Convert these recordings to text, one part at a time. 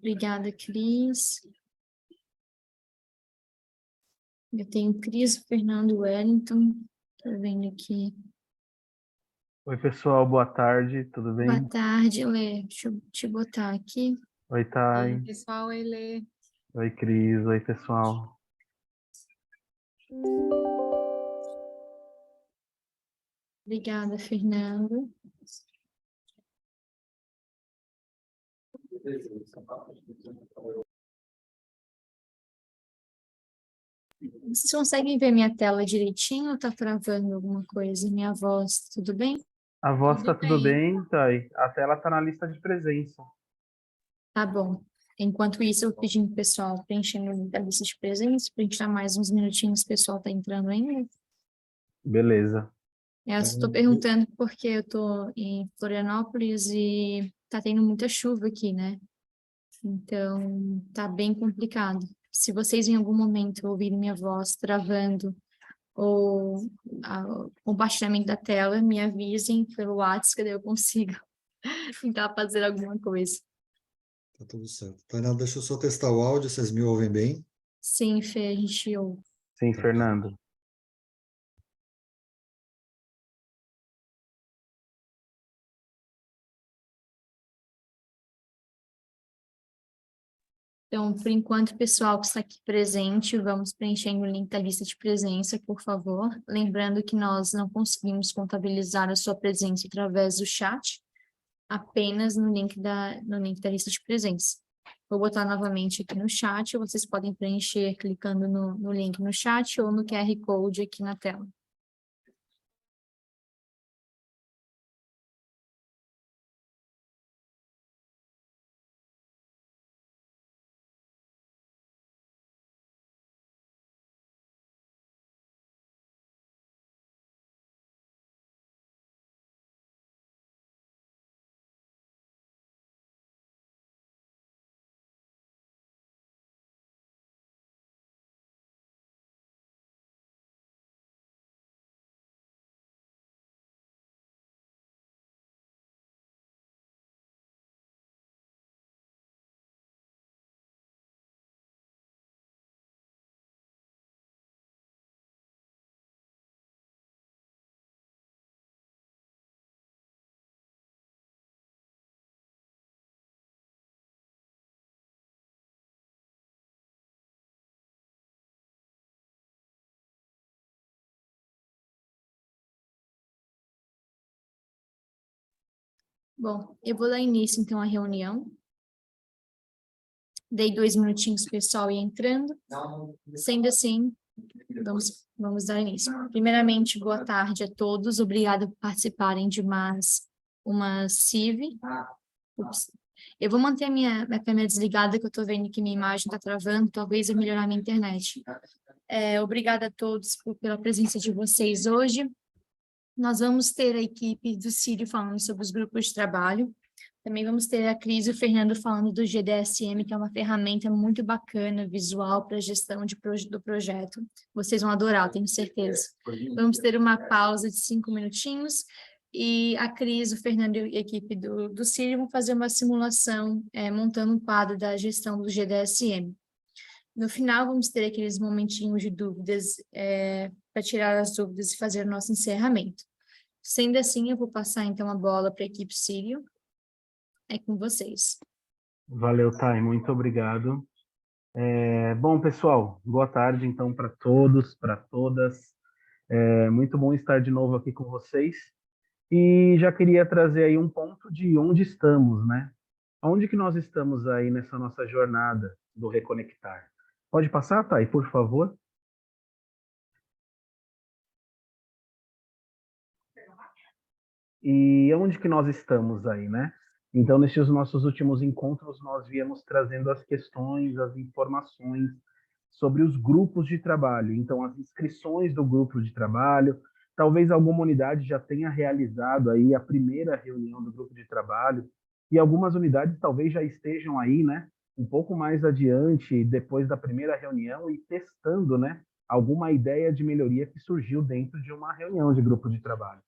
Obrigada, Cris. Eu tenho Cris, Fernando, Wellington. Estou vendo aqui. Oi, pessoal, boa tarde, tudo bem? Boa tarde, Lê. Deixa eu te botar aqui. Oi, Thay. Oi, pessoal, Ele. Oi, Cris. Oi, pessoal. Obrigada, Fernando. Vocês conseguem ver minha tela direitinho ou tá travando alguma coisa? Minha voz, tudo bem? A voz tá tudo bem. bem, Thay? A tela tá na lista de presença. Tá bom. Enquanto isso, eu vou pedir pro pessoal preenchendo a lista de presença, para a gente dar mais uns minutinhos, o pessoal tá entrando ainda. Beleza. Eu estou perguntando porque eu estou em Florianópolis e tá tendo muita chuva aqui, né? Então, tá bem complicado. Se vocês em algum momento ouvirem minha voz travando ou o compartilhamento da tela, me avisem pelo WhatsApp que daí eu consigo tentar fazer alguma coisa. Tá tudo certo. Tainá, deixa eu só testar o áudio, vocês me ouvem bem? Sim, Fê, a gente ouve. Sim, Fernando. Então, por enquanto, o pessoal que está aqui presente, vamos preenchendo o link da lista de presença, por favor. Lembrando que nós não conseguimos contabilizar a sua presença através do chat, apenas no link da lista de presença. Vou botar novamente aqui no chat, vocês podem preencher clicando no link no chat ou no QR Code aqui na tela. Bom, eu vou dar início, então, à reunião. Dei 2 minutinhos para o pessoal ir entrando. Sendo assim, vamos dar início. Primeiramente, boa tarde a todos. Obrigada por participarem de mais uma CIV. Ups. Eu vou manter a minha câmera desligada, que eu estou vendo que minha imagem está travando. Talvez eu melhorar a minha internet. Obrigada a todos pela presença de vocês hoje. Nós vamos ter a equipe do Círio falando sobre os grupos de trabalho. Também vamos ter a Cris e o Fernando falando do GDSM, que é uma ferramenta muito bacana, visual, para a gestão do projeto. Vocês vão adorar, tenho certeza. Vamos ter uma pausa de 5 minutinhos e a Cris, o Fernando e a equipe do Círio vão fazer uma simulação, montando um quadro da gestão do GDSM. No final, vamos ter aqueles momentinhos de dúvidas, para tirar as dúvidas e fazer o nosso encerramento. Sendo assim, eu vou passar, então, a bola para a equipe Círio. É com vocês. Valeu, Thay. Muito obrigado. Bom, pessoal, boa tarde, então, para todos, para todas. Muito bom estar de novo aqui com vocês. E já queria trazer aí um ponto de onde estamos, né? Onde que nós estamos aí nessa nossa jornada do Reconectar? Pode passar, Thay, por favor? E onde que nós estamos aí, né? Então, nesses nossos últimos encontros, nós viemos trazendo as questões, as informações sobre os grupos de trabalho. Então, as inscrições do grupo de trabalho, talvez alguma unidade já tenha realizado aí a primeira reunião do grupo de trabalho, e algumas unidades talvez já estejam aí, né, um pouco mais adiante, depois da primeira reunião, e testando, né, alguma ideia de melhoria que surgiu dentro de uma reunião de grupo de trabalho.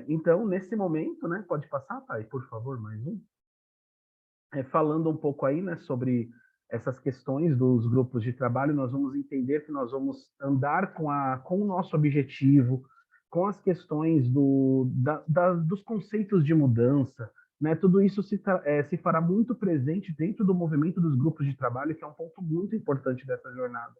Então, nesse momento, né, pode passar, Thay, por favor, mais um. falando um pouco aí, né, sobre essas questões dos grupos de trabalho, nós vamos entender que nós vamos andar com o nosso objetivo, com as questões dos conceitos de mudança, né? Tudo isso se fará muito presente dentro do movimento dos grupos de trabalho, que é um ponto muito importante dessa jornada,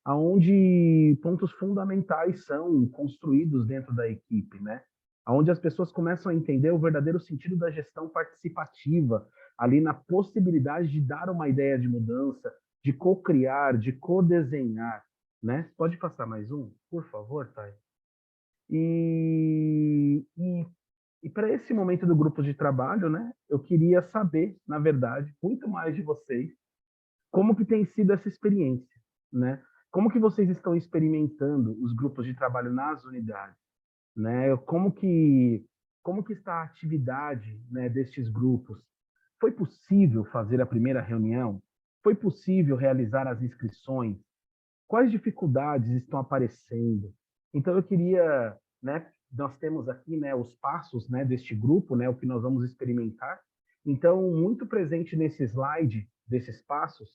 aonde pontos fundamentais são construídos dentro da equipe, né? Aonde as pessoas começam a entender o verdadeiro sentido da gestão participativa, ali na possibilidade de dar uma ideia de mudança, de co-criar, de co-desenhar, né? Pode passar mais um, por favor, Thay? E para esse momento do grupo de trabalho, né, eu queria saber, na verdade, muito mais de vocês, como que tem sido essa experiência, né? Como que vocês estão experimentando os grupos de trabalho nas unidades, né? Como que está a atividade, né, destes grupos? Foi possível fazer a primeira reunião? Foi possível realizar as inscrições? Quais dificuldades estão aparecendo? Então eu queria, né, nós temos aqui, né, os passos, né, deste grupo, né, o que nós vamos experimentar. Então, muito presente nesse slide desses passos,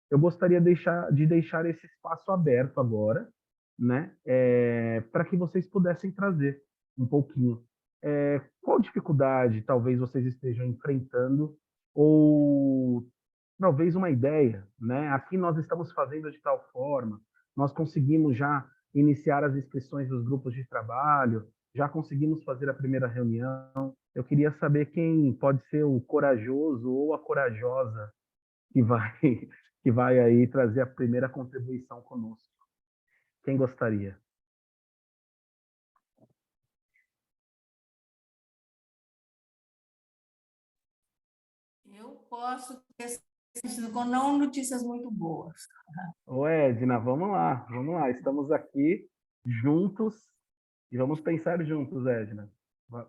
eu gostaria de deixar esse espaço aberto agora, né, para que vocês pudessem trazer um pouquinho. Qual dificuldade talvez vocês estejam enfrentando ou talvez uma ideia, né? Aqui nós estamos fazendo de tal forma, nós conseguimos já iniciar as inscrições dos grupos de trabalho, já conseguimos fazer a primeira reunião. Eu queria saber quem pode ser o corajoso ou a corajosa que vai que vai aí trazer a primeira contribuição conosco. Quem gostaria? Eu posso ter sido com não notícias muito boas. Ô, Edna, vamos lá, vamos lá. Estamos aqui juntos e vamos pensar juntos, Edna.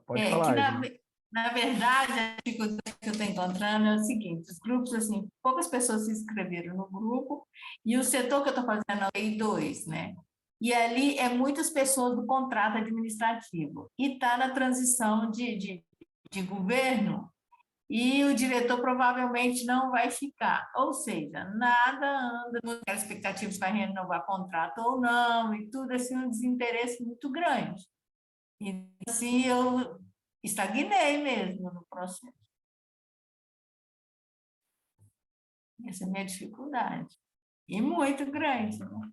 Pode Que falar, Edna. na verdade, a dificuldade que eu estou encontrando é o seguinte: os grupos, assim, poucas pessoas se inscreveram no grupo, e o setor que eu estou fazendo é o EI2, né? E ali é muitas pessoas do contrato administrativo. E está na transição de governo, e o diretor provavelmente não vai ficar. Ou seja, nada anda com expectativas para renovar contrato ou não, e tudo assim, um desinteresse muito grande. E assim eu estagnei mesmo no processo. Essa é a minha dificuldade. E muito grande, né?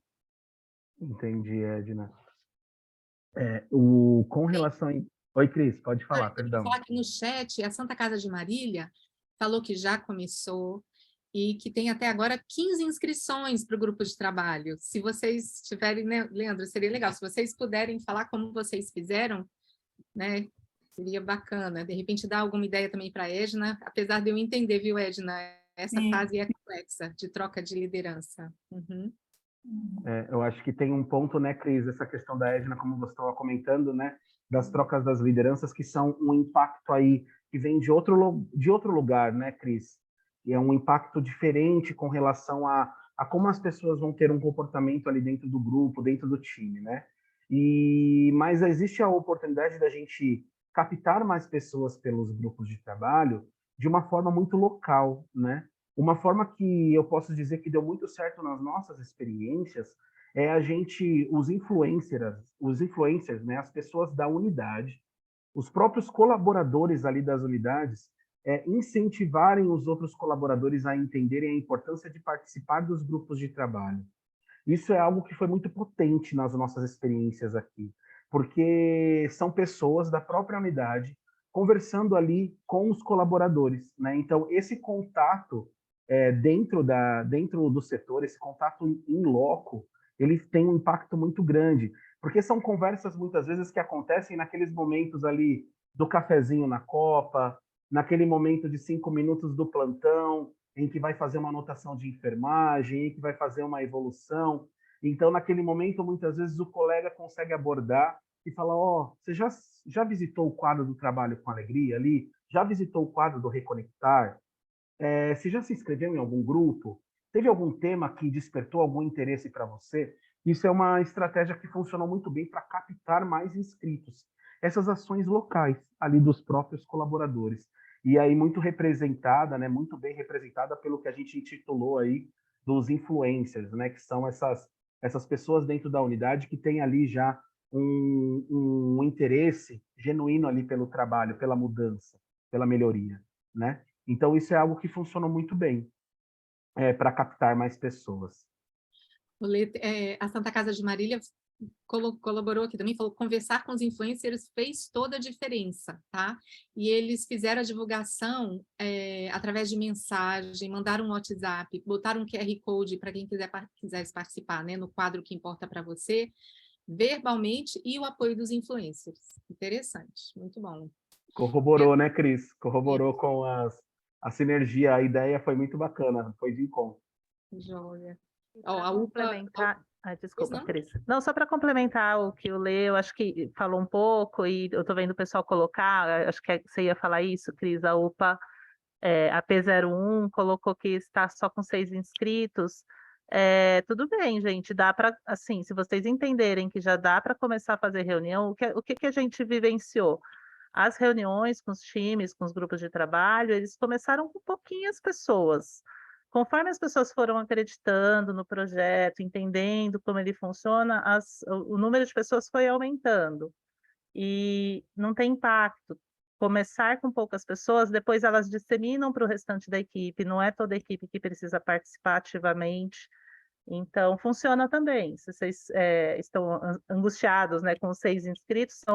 Entendi, Edna. Com relação... Oi, Cris, pode falar, Eu vou perdão. falar aqui no chat, a Santa Casa de Marília falou que já começou e que tem até agora 15 inscrições para o grupo de trabalho. Se vocês tiverem, né, Leandro, seria legal, se vocês puderem falar como vocês fizeram, né, seria bacana. De repente dar alguma ideia também para a Edna, apesar de eu entender, viu, Edna, essa Sim. fase é complexa de troca de liderança. Uhum. Eu acho que tem um ponto, né, Cris, essa questão da Edna, como você estava comentando, né, das trocas das lideranças, que são um impacto aí que vem de outro lugar, né, Cris? E é um impacto diferente com relação a como as pessoas vão ter um comportamento ali dentro do grupo, dentro do time, né? Mas existe a oportunidade da gente captar mais pessoas pelos grupos de trabalho de uma forma muito local, né? Uma forma que eu posso dizer que deu muito certo nas nossas experiências é a gente, os influencers, né, as pessoas da unidade, os próprios colaboradores ali das unidades, incentivarem os outros colaboradores a entenderem a importância de participar dos grupos de trabalho. Isso é algo que foi muito potente nas nossas experiências aqui, porque são pessoas da própria unidade conversando ali com os colaboradores, né? Então, esse contato dentro do setor, esse contato em loco, ele tem um impacto muito grande, porque são conversas muitas vezes que acontecem naqueles momentos ali do cafezinho na copa, naquele momento de 5 minutos do plantão, em que vai fazer uma anotação de enfermagem, em que vai fazer uma evolução. Então, naquele momento, muitas vezes o colega consegue abordar e falar: ó, você já visitou o quadro do Trabalho com Alegria ali? Já visitou o quadro do Reconectar? Você já se inscreveu em algum grupo? Teve algum tema que despertou algum interesse para você? Isso é uma estratégia que funcionou muito bem para captar mais inscritos. Essas ações locais ali dos próprios colaboradores. e aí muito representada, né, muito bem representada pelo que a gente intitulou aí dos influencers, né, que são essas pessoas dentro da unidade que têm ali já um interesse genuíno ali pelo trabalho, pela mudança, pela melhoria, né? Então isso é algo que funcionou muito bem para captar mais pessoas. A Santa Casa de Marília colaborou aqui também, falou conversar com os influencers fez toda a diferença, tá? E eles fizeram a divulgação através de mensagem, mandaram um WhatsApp, botaram um QR Code para quem quisesse participar, né? No quadro que importa para você, verbalmente, e o apoio dos influencers. Interessante, muito bom. Corroborou, né, Cris? Corroborou com a sinergia, a ideia foi muito bacana, foi de encontro. Joia. Para complementar, desculpa, não? Cris. Não, só para complementar o que o Lê, eu acho que falou um pouco, e eu estou vendo o pessoal colocar, acho que você ia falar isso, Cris, a UPA, a P01 colocou que está só com 6 inscritos. Tudo bem, gente, dá para, assim, se vocês entenderem que já dá para começar a fazer reunião, o que a gente vivenciou? As reuniões com os times, com os grupos de trabalho, eles começaram com pouquinhas pessoas. Conforme as pessoas foram acreditando no projeto, entendendo como ele funciona, o número de pessoas foi aumentando. E não tem impacto. Começar com poucas pessoas, depois elas disseminam para o restante da equipe, não é toda a equipe que precisa participar ativamente. Então, funciona também. Se vocês estão angustiados, né, com os 6 inscritos,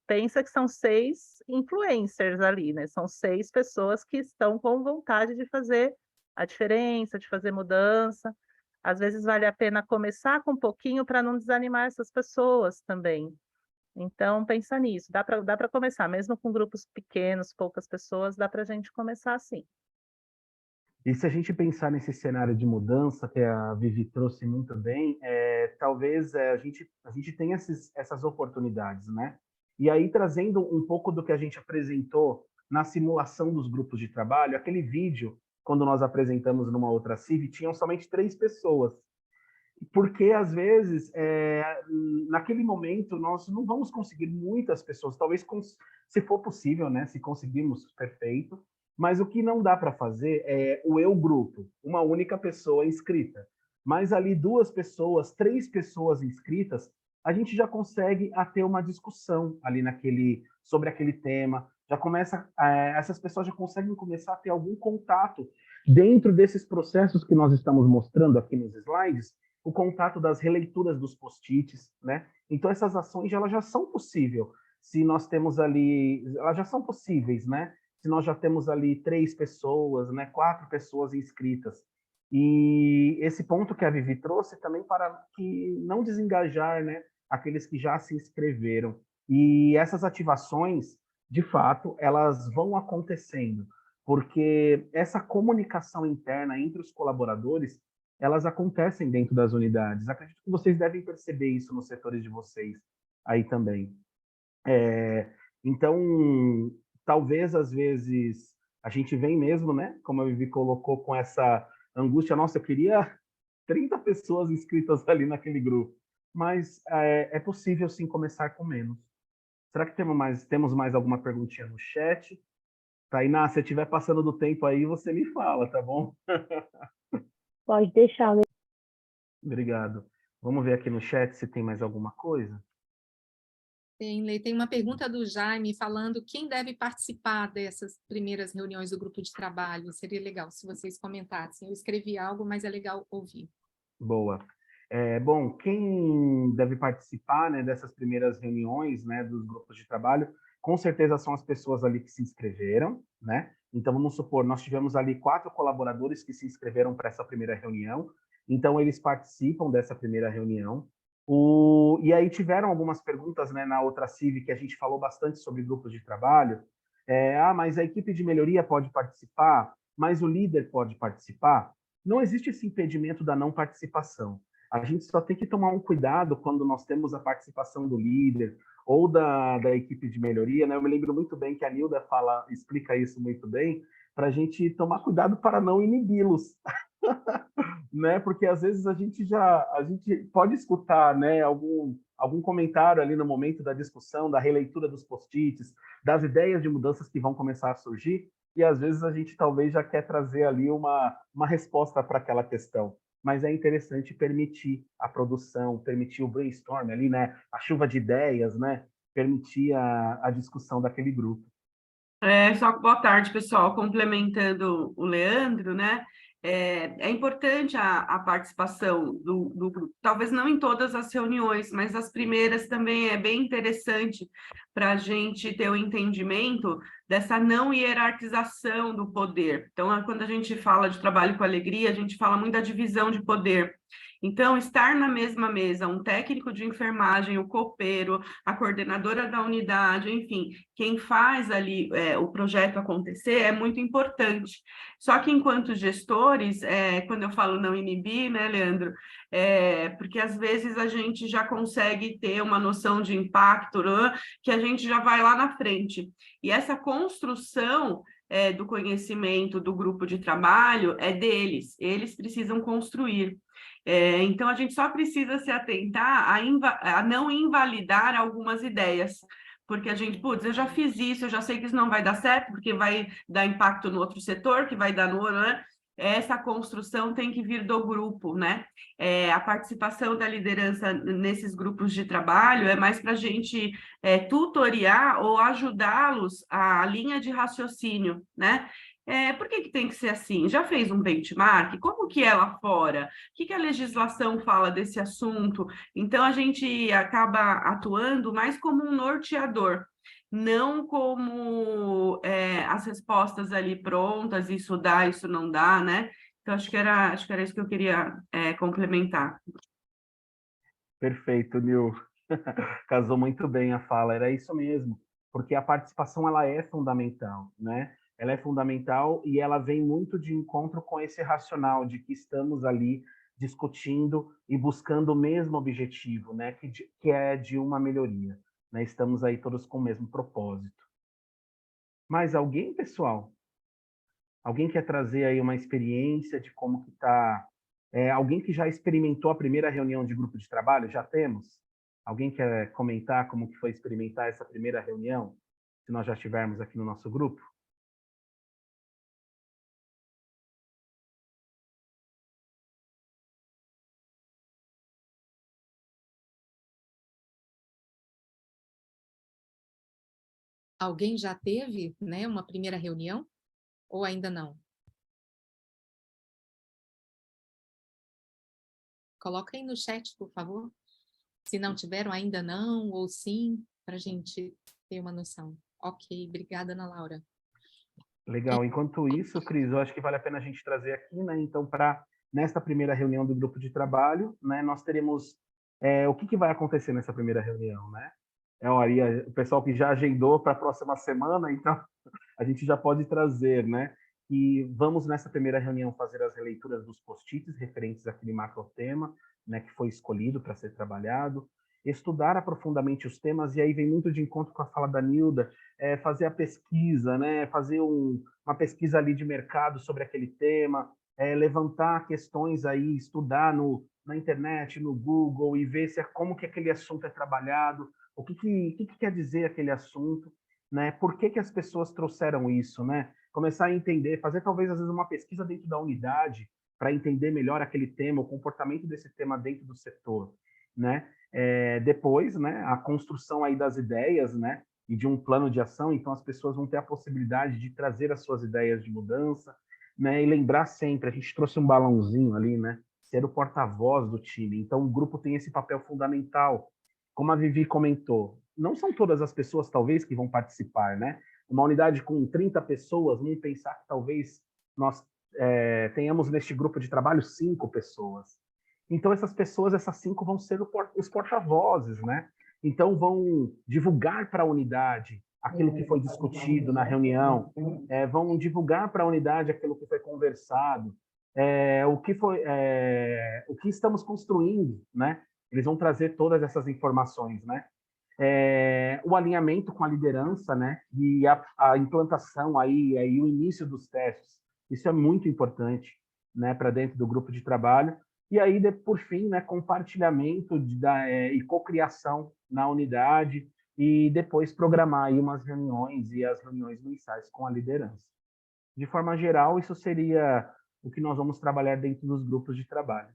pensa que são 6 influencers ali, né? São 6 pessoas que estão com vontade de fazer a diferença, de fazer mudança. Às vezes vale a pena começar com um pouquinho para não desanimar essas pessoas também. Então, pensa nisso. Dá para começar, mesmo com grupos pequenos, poucas pessoas, dá para a gente começar assim. E se a gente pensar nesse cenário de mudança que a Vivi trouxe muito bem, talvez a gente tenha essas oportunidades, né? E aí, trazendo um pouco do que a gente apresentou na simulação dos grupos de trabalho, aquele vídeo, quando nós apresentamos numa outra CIV, tinham somente 3 pessoas. Porque, às vezes, naquele momento, nós não vamos conseguir muitas pessoas, talvez, se for possível, né? Se conseguirmos, perfeito. Mas o que não dá para fazer é o eu-grupo, uma única pessoa inscrita. Mas ali 2 pessoas, 3 pessoas inscritas, a gente já consegue ter uma discussão ali sobre aquele tema. Já começa, essas pessoas já conseguem começar a ter algum contato dentro desses processos que nós estamos mostrando aqui nos slides, o contato das releituras dos post-its, né? Então essas ações elas já são possíveis. Se nós temos ali, elas já são possíveis, né? Se nós já temos ali 3 pessoas, né, 4 pessoas inscritas. E esse ponto que a Vivi trouxe também para que não desengajar, né, aqueles que já se inscreveram. E essas ativações, de fato, elas vão acontecendo, porque essa comunicação interna entre os colaboradores, elas acontecem dentro das unidades. Acredito que vocês devem perceber isso nos setores de vocês aí também. Então, talvez, às vezes, a gente vem mesmo, né? Como a Vivi colocou, com essa angústia. Nossa, eu queria 30 pessoas inscritas ali naquele grupo. Mas é possível, sim, começar com menos. Será que temos mais alguma perguntinha no chat? Tainá, se estiver passando do tempo aí, você me fala, tá bom? Pode deixar. Obrigado. Vamos ver aqui no chat se tem mais alguma coisa. Tem uma pergunta do Jaime falando quem deve participar dessas primeiras reuniões do grupo de trabalho. Seria legal se vocês comentassem. Eu escrevi algo, mas é legal ouvir. Boa. Bom, quem deve participar, né, dessas primeiras reuniões, né, dos grupos de trabalho, com certeza são as pessoas ali que se inscreveram, né? Então, vamos supor, nós tivemos ali 4 colaboradores que se inscreveram para essa primeira reunião, então eles participam dessa primeira reunião. E aí tiveram algumas perguntas, né, na outra CIV, que a gente falou bastante sobre grupos de trabalho. Mas a equipe de melhoria pode participar, mas o líder pode participar? Não existe esse impedimento da não participação. A gente só tem que tomar um cuidado quando nós temos a participação do líder ou da equipe de melhoria, né? Eu me lembro muito bem que a Nilda explica isso muito bem, para a gente tomar cuidado para não inibi-los. Né? Porque às vezes a gente pode escutar, né, algum comentário ali no momento da discussão, da releitura dos post-its, das ideias de mudanças que vão começar a surgir, e às vezes a gente talvez já quer trazer ali uma resposta para aquela questão. Mas é interessante permitir a produção, permitir o brainstorm ali, né? A chuva de ideias, né? Permitir a discussão daquele grupo. Só boa tarde, pessoal. Complementando o Leandro, né? É importante a participação do grupo. Talvez não em todas as reuniões, mas as primeiras também é bem interessante para a gente ter o entendimento dessa não hierarquização do poder. Então, quando a gente fala de trabalho com alegria, a gente fala muito da divisão de poder. Então, estar na mesma mesa, um técnico de enfermagem, o copeiro, a coordenadora da unidade, enfim, quem faz ali o projeto acontecer é muito importante. Só que, enquanto gestores, quando eu falo não inibir, né, Leandro, porque às vezes a gente já consegue ter uma noção de impacto, né, que a gente já vai lá na frente. E essa construção do conhecimento do grupo de trabalho é deles, eles precisam construir. Então, a gente só precisa se atentar a não invalidar algumas ideias, porque a gente, putz, eu já fiz isso, eu já sei que isso não vai dar certo, porque vai dar impacto no outro setor, que vai dar no outro, né? Essa construção tem que vir do grupo, né? A participação da liderança nesses grupos de trabalho é mais para a gente tutoriar ou ajudá-los à linha de raciocínio, né? Por que tem que ser assim? Já fez um benchmark? Como que é lá fora? O que a legislação fala desse assunto? Então, a gente acaba atuando mais como um norteador, não como as respostas ali prontas, isso dá, isso não dá, né? Então, acho que era isso que eu queria complementar. Perfeito, Nil. Casou muito bem a fala, era isso mesmo, porque a participação ela é fundamental, né? Ela é fundamental e ela vem muito de encontro com esse racional de que estamos ali discutindo e buscando o mesmo objetivo, né? Que é de uma melhoria, né? Estamos aí todos com o mesmo propósito. Mas alguém, pessoal? Alguém quer trazer aí uma experiência de como que está? Alguém que já experimentou a primeira reunião de grupo de trabalho? Já temos? Alguém quer comentar como que foi experimentar essa primeira reunião? Se nós já estivermos aqui no nosso grupo? Alguém já teve, né, uma primeira reunião? Ou ainda não? Coloca aí no chat, por favor. Se não tiveram, ainda não, ou sim, para a gente ter uma noção. Ok, obrigada, Ana Laura. Legal. Enquanto isso, Cris, eu acho que vale a pena a gente trazer aqui, né? Então, nesta primeira reunião do grupo de trabalho, né, nós teremos o que vai acontecer nessa primeira reunião, né? O pessoal que já agendou para a próxima semana, então a gente já pode trazer, né? E vamos nessa primeira reunião fazer as releituras dos post-its referentes àquele macrotema, né, que foi escolhido para ser trabalhado, estudar profundamente os temas, e aí vem muito de encontro com a fala da Nilda, fazer a pesquisa, né, fazer uma pesquisa ali de mercado sobre aquele tema, levantar questões aí, estudar na internet, no Google, e ver como que aquele assunto é trabalhado, o que quer dizer aquele assunto, né? Por que as pessoas trouxeram isso, né? Começar a entender, fazer talvez às vezes uma pesquisa dentro da unidade para entender melhor aquele tema, o comportamento desse tema dentro do setor, né? Depois, né, a construção aí das ideias, né, e de um plano de ação, então as pessoas vão ter a possibilidade de trazer as suas ideias de mudança, né, e lembrar sempre, a gente trouxe um balãozinho ali, né, ser o porta-voz do time, então o grupo tem esse papel fundamental, como a Vivi comentou, não são todas as pessoas, talvez, que vão participar, né? Uma unidade com 30 pessoas, vamos pensar que talvez nós tenhamos neste grupo de trabalho 5 pessoas. Então, essas pessoas, essas 5 vão ser os porta-vozes, né? Então, vão divulgar para a unidade aquilo que foi discutido na reunião, vão divulgar para a unidade aquilo que foi conversado, o que estamos construindo, né? Eles vão trazer todas essas informações, né? O alinhamento com a liderança, né? E a implantação aí, o início dos testes. Isso é muito importante, né? Para dentro do grupo de trabalho. E aí, por fim, né? Compartilhamento e cocriação na unidade e depois programar aí umas reuniões e as reuniões mensais com a liderança. de forma geral, isso seria o que nós vamos trabalhar dentro dos grupos de trabalho.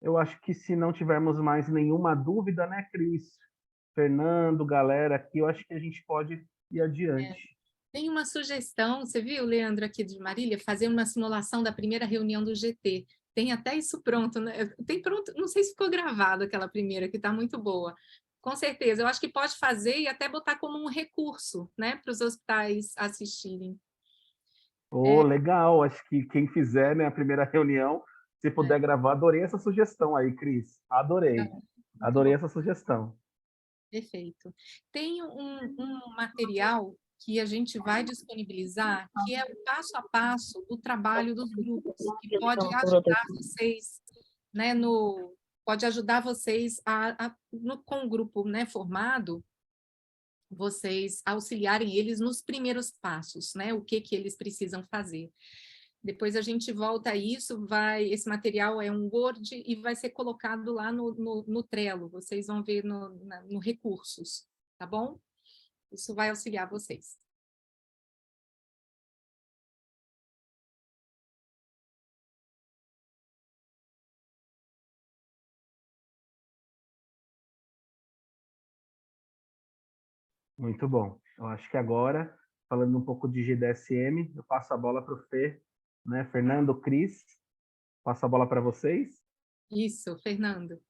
Eu acho que se não tivermos mais nenhuma dúvida, né, Cris? Fernando, galera, aqui, eu acho que a gente pode ir adiante. Tem uma sugestão, você viu, Leandro, aqui de Marília, fazer uma simulação da primeira reunião do GT. Tem até isso pronto, né? Tem pronto, não sei se ficou gravado aquela primeira, que está muito boa. Com certeza, eu acho que pode fazer e até botar como um recurso, né, para os hospitais assistirem. Legal, acho que quem fizer, né, a primeira reunião, se puder gravar, adorei essa sugestão aí, Cris. Adorei. Adorei essa sugestão. Perfeito. Tem um material que a gente vai disponibilizar, que é o passo a passo do trabalho dos grupos, que pode ajudar vocês, né, pode ajudar vocês com o grupo, né, formado, vocês auxiliarem eles nos primeiros passos, né, o que eles precisam fazer. Depois a gente volta a isso, esse material é um Word e vai ser colocado lá no Trello, vocês vão ver no recursos, tá bom? Isso vai auxiliar vocês. Muito bom. Eu acho que agora, falando um pouco de GDSM, eu passo a bola para o Fê, né? Fernando, Cris, passo a bola para vocês. Isso, Fernando.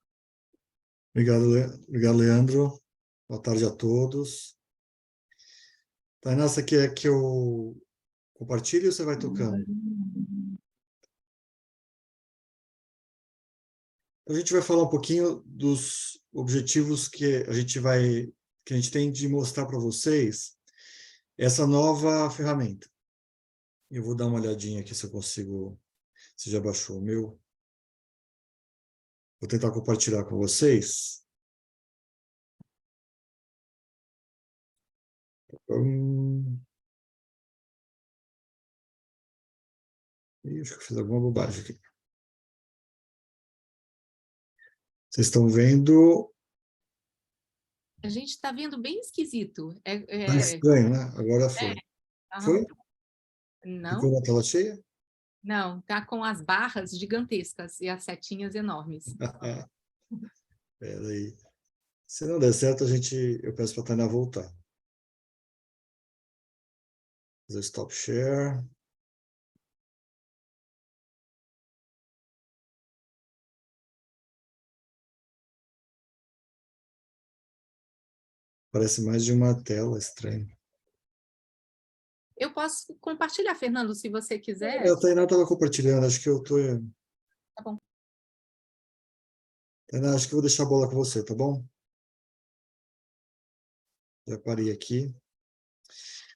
Obrigado, Leandro. Boa tarde a todos. Tainá, você quer que eu compartilhe ou você vai tocando? A gente vai falar um pouquinho dos objetivos que a gente tem de mostrar para vocês essa nova ferramenta. Eu vou dar uma olhadinha aqui se eu consigo, se já baixou o meu. Vou tentar compartilhar com vocês. Acho que eu fiz alguma bobagem aqui. Vocês estão vendo? A gente está vendo bem esquisito. Tá estranho, né? Agora foi. Foi? Não. Ficou na tela cheia? Não, tá com as barras gigantescas e as setinhas enormes. Espera aí. Se não der certo, eu peço para a Tainá voltar. Fazer stop share. Parece mais de uma tela, estranho. Eu posso compartilhar, Fernando, se você quiser. A Tainá estava compartilhando, acho que eu estou... Tá bom. Tainá, acho que eu vou deixar a bola com você, tá bom? Já parei aqui.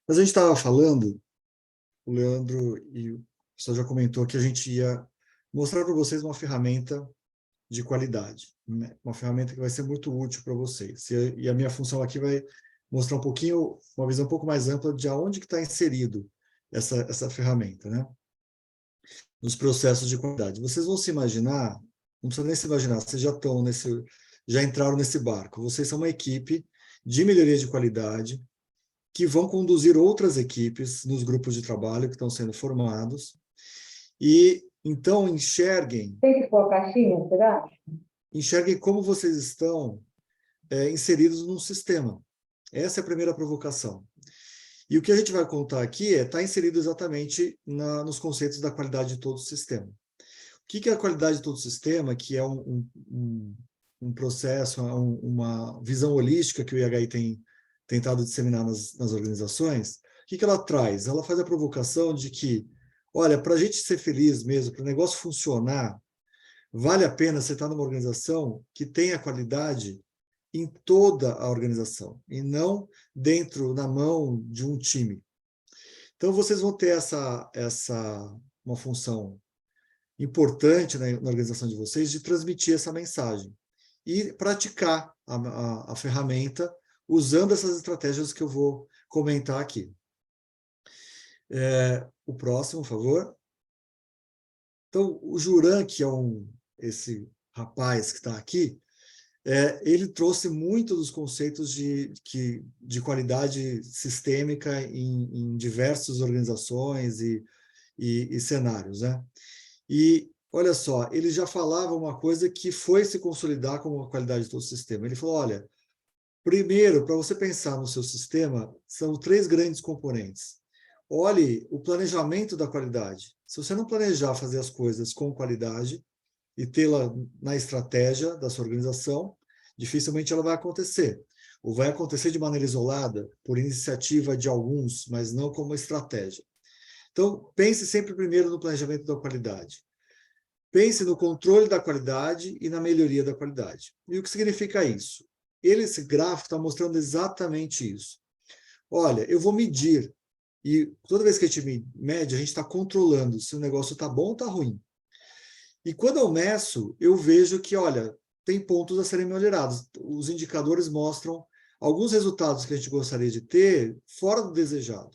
Mas a gente estava falando, o Leandro e o pessoal já comentou que a gente ia mostrar para vocês uma ferramenta de qualidade, né? Uma ferramenta que vai ser muito útil para vocês. E a minha função aqui vai mostrar um pouquinho, uma visão um pouco mais ampla de aonde que está inserido essa ferramenta, né? Nos processos de qualidade. Vocês vão se imaginar, não precisa nem se imaginar, vocês já entraram nesse barco. Vocês são uma equipe de melhoria de qualidade que vão conduzir outras equipes nos grupos de trabalho que estão sendo formados. E então enxerguem... Tem que pôr a caixinha, será? Enxerguem como vocês estão inseridos num sistema. Essa é a primeira provocação. E o que a gente vai contar aqui está inserido exatamente nos conceitos da qualidade de todo o sistema. O que é a qualidade de todo o sistema? Que é um processo, uma visão holística que o IHI tem tentado disseminar nas organizações. O que ela traz? Ela faz a provocação de que, olha, para a gente ser feliz mesmo, para o negócio funcionar, vale a pena você estar numa organização que tenha qualidade em toda a organização, e não na mão de um time. Então, vocês vão ter uma função importante na organização de vocês de transmitir essa mensagem e praticar a ferramenta usando essas estratégias que eu vou comentar aqui. O próximo, por favor. Então, o Juran, que é esse rapaz que está aqui, ele trouxe muito dos conceitos de qualidade sistêmica em diversas organizações e cenários, né? E, olha só, ele já falava uma coisa que foi se consolidar como a qualidade de todo o sistema. Ele falou, olha, primeiro, para você pensar no seu sistema, são 3 grandes componentes. Olhe o planejamento da qualidade. Se você não planejar fazer as coisas com qualidade e tê-la na estratégia da sua organização, dificilmente ela vai acontecer. Ou vai acontecer de maneira isolada, por iniciativa de alguns, mas não como estratégia. Então, pense sempre primeiro no planejamento da qualidade. Pense no controle da qualidade e na melhoria da qualidade. E o que significa isso? Esse gráfico está mostrando exatamente isso. Olha, eu vou medir, e toda vez que a gente mede, a gente está controlando se o negócio está bom ou está ruim. E quando eu meço, eu vejo que, olha, tem pontos a serem melhorados. Os indicadores mostram alguns resultados que a gente gostaria de ter fora do desejado,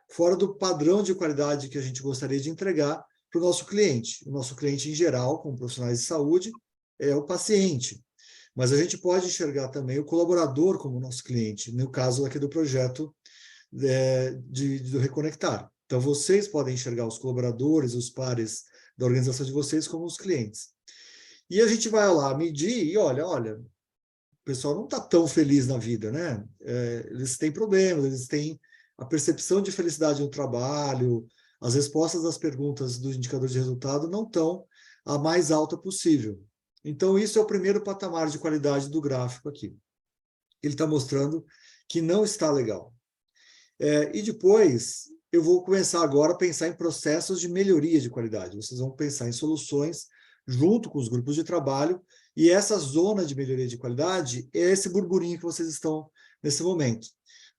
fora do padrão de qualidade que a gente gostaria de entregar para o nosso cliente. O nosso cliente, em geral, como profissionais de saúde, é o paciente. Mas a gente pode enxergar também o colaborador como nosso cliente, no caso aqui do projeto do Reconectar. Então, vocês podem enxergar os colaboradores, os pares da organização de vocês como os clientes. E a gente vai lá medir e olha, o pessoal não está tão feliz na vida, né? Eles têm problemas, eles têm a percepção de felicidade no trabalho, as respostas às perguntas do indicador de resultado não estão a mais alta possível. Então, isso é o primeiro patamar de qualidade do gráfico aqui. Ele está mostrando que não está legal. E depois, eu vou começar agora a pensar em processos de melhoria de qualidade. Vocês vão pensar em soluções junto com os grupos de trabalho, e essa zona de melhoria de qualidade é esse burburinho que vocês estão nesse momento.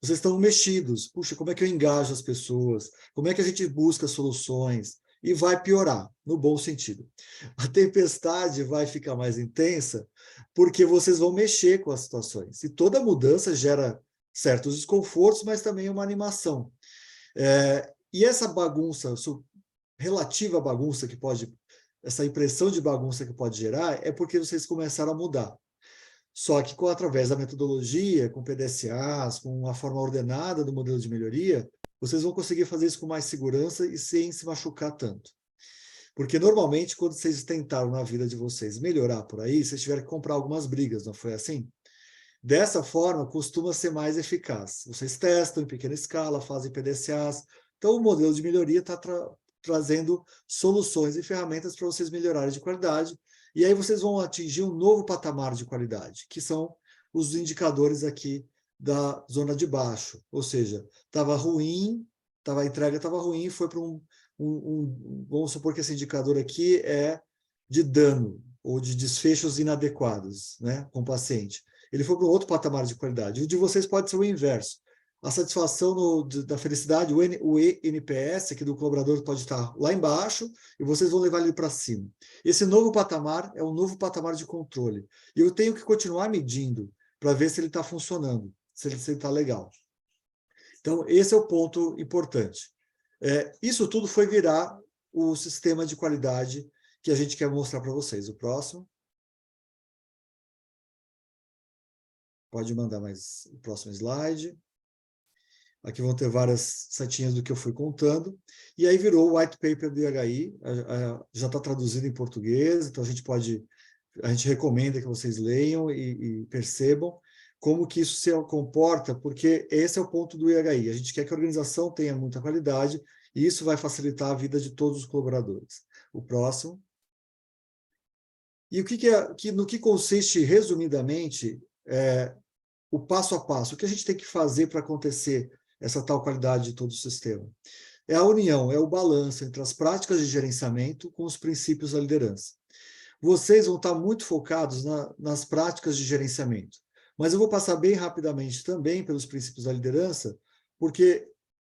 Vocês estão mexidos. Puxa, como é que eu engajo as pessoas? Como é que a gente busca soluções? E vai piorar, no bom sentido. A tempestade vai ficar mais intensa porque vocês vão mexer com as situações. E toda mudança gera certos desconfortos, mas também uma animação. E essa bagunça, relativa bagunça que pode, essa impressão de bagunça que pode gerar, é porque vocês começaram a mudar. Só que através da metodologia, com PDCAs, com uma forma ordenada do modelo de melhoria, vocês vão conseguir fazer isso com mais segurança e sem se machucar tanto. Porque, normalmente, quando vocês tentaram na vida de vocês melhorar por aí, vocês tiveram que comprar algumas brigas, não foi assim? Dessa forma, costuma ser mais eficaz. Vocês testam em pequena escala, fazem PDCAs. Então, o modelo de melhoria está trazendo soluções e ferramentas para vocês melhorarem de qualidade. E aí vocês vão atingir um novo patamar de qualidade, que são os indicadores aqui da zona de baixo. Ou seja, estava ruim, a entrega estava ruim, foi para vamos supor que esse indicador aqui é de dano ou de desfechos inadequados, né, com o paciente. Ele foi para um outro patamar de qualidade. O de vocês pode ser o inverso. A satisfação da felicidade, o NPS aqui do colaborador pode estar lá embaixo e vocês vão levar ele para cima. Esse novo patamar é um novo patamar de controle. E eu tenho que continuar medindo para ver se ele está funcionando, se ele está legal. Então, esse é o ponto importante. Isso tudo foi virar o sistema de qualidade que a gente quer mostrar para vocês. O próximo. Pode mandar mais o próximo slide. Aqui vão ter várias setinhas do que eu fui contando. E aí virou o white paper do IHI, já está traduzido em português, então a gente recomenda que vocês leiam e percebam como que isso se comporta, porque esse é o ponto do IHI. A gente quer que a organização tenha muita qualidade e isso vai facilitar a vida de todos os colaboradores. O próximo. E no que consiste, resumidamente, o passo a passo? O que a gente tem que fazer para acontecer essa tal qualidade de todo o sistema? É a união, é o balanço entre as práticas de gerenciamento com os princípios da liderança. Vocês vão estar muito focados nas práticas de gerenciamento, mas eu vou passar bem rapidamente também pelos princípios da liderança, porque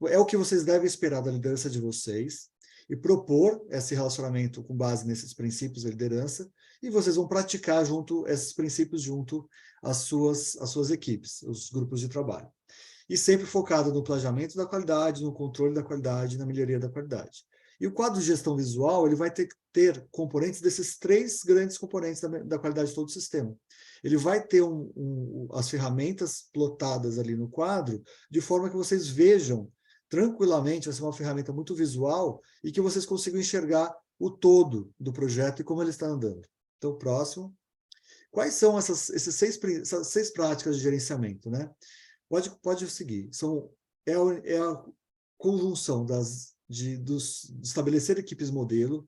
é o que vocês devem esperar da liderança de vocês e propor esse relacionamento com base nesses princípios da liderança, e vocês vão praticar esses princípios junto às suas equipes, os grupos de trabalho. E sempre focado no planejamento da qualidade, no controle da qualidade, na melhoria da qualidade. E o quadro de gestão visual, ele vai ter componentes desses 3 grandes componentes da qualidade de todo o sistema. Ele vai ter as ferramentas plotadas ali no quadro, de forma que vocês vejam tranquilamente, vai ser uma ferramenta muito visual, e que vocês consigam enxergar o todo do projeto e como ele está andando. Então, próximo. Quais são essas seis práticas de gerenciamento, né? Pode seguir. É a conjunção de estabelecer equipes modelo,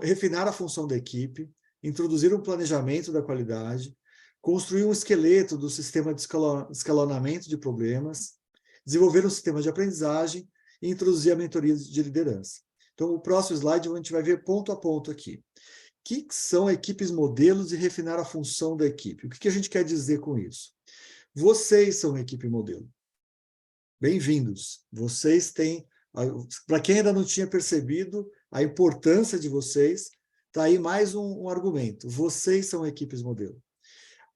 refinar a função da equipe, introduzir um planejamento da qualidade, construir um esqueleto do sistema de escalonamento de problemas, desenvolver um sistema de aprendizagem e introduzir a mentoria de liderança. Então, o próximo slide a gente vai ver ponto a ponto aqui. O que são equipes modelos e refinar a função da equipe? O que a gente quer dizer com isso? Vocês são uma equipe modelo. Bem-vindos. Vocês têm... Para quem ainda não tinha percebido a importância de vocês, está aí mais um argumento. Vocês são equipes modelo.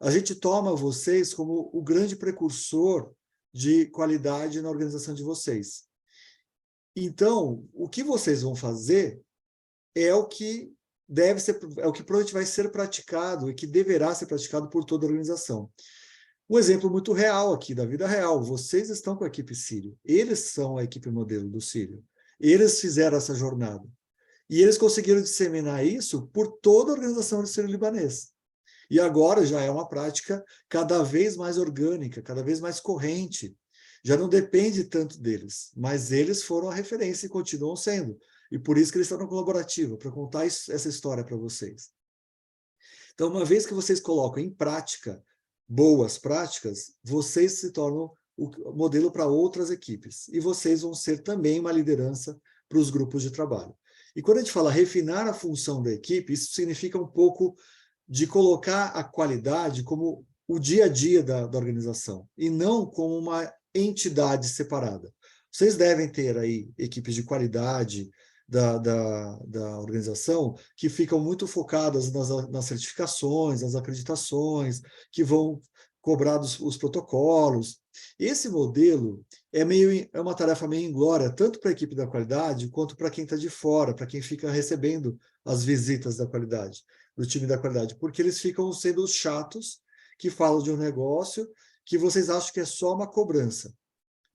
A gente toma vocês como o grande precursor de qualidade na organização de vocês. Então, o que vocês vão fazer é o que provavelmente vai ser praticado e que deverá ser praticado por toda a organização. Um exemplo muito real aqui, da vida real. Vocês estão com a equipe Sírio. Eles são a equipe modelo do Sírio. Eles fizeram essa jornada. E eles conseguiram disseminar isso por toda a organização do Sírio-Libanês. E agora já é uma prática cada vez mais orgânica, cada vez mais corrente. Já não depende tanto deles, mas eles foram a referência e continuam sendo. E por isso que eles estão no colaborativo, para contar essa história para vocês. Então, uma vez que vocês colocam em prática boas práticas, vocês se tornam o modelo para outras equipes. E vocês vão ser também uma liderança para os grupos de trabalho. E quando a gente fala refinar a função da equipe, isso significa um pouco de colocar a qualidade como o dia a dia da organização, e não como uma entidade separada. Vocês devem ter aí equipes de qualidade da organização que ficam muito focadas nas certificações, nas acreditações, que vão cobrar os protocolos. Esse modelo é uma tarefa meio inglória, tanto para a equipe da qualidade, quanto para quem está de fora, para quem fica recebendo as visitas da qualidade, do time da qualidade, porque eles ficam sendo os chatos que falam de um negócio que vocês acham que é só uma cobrança.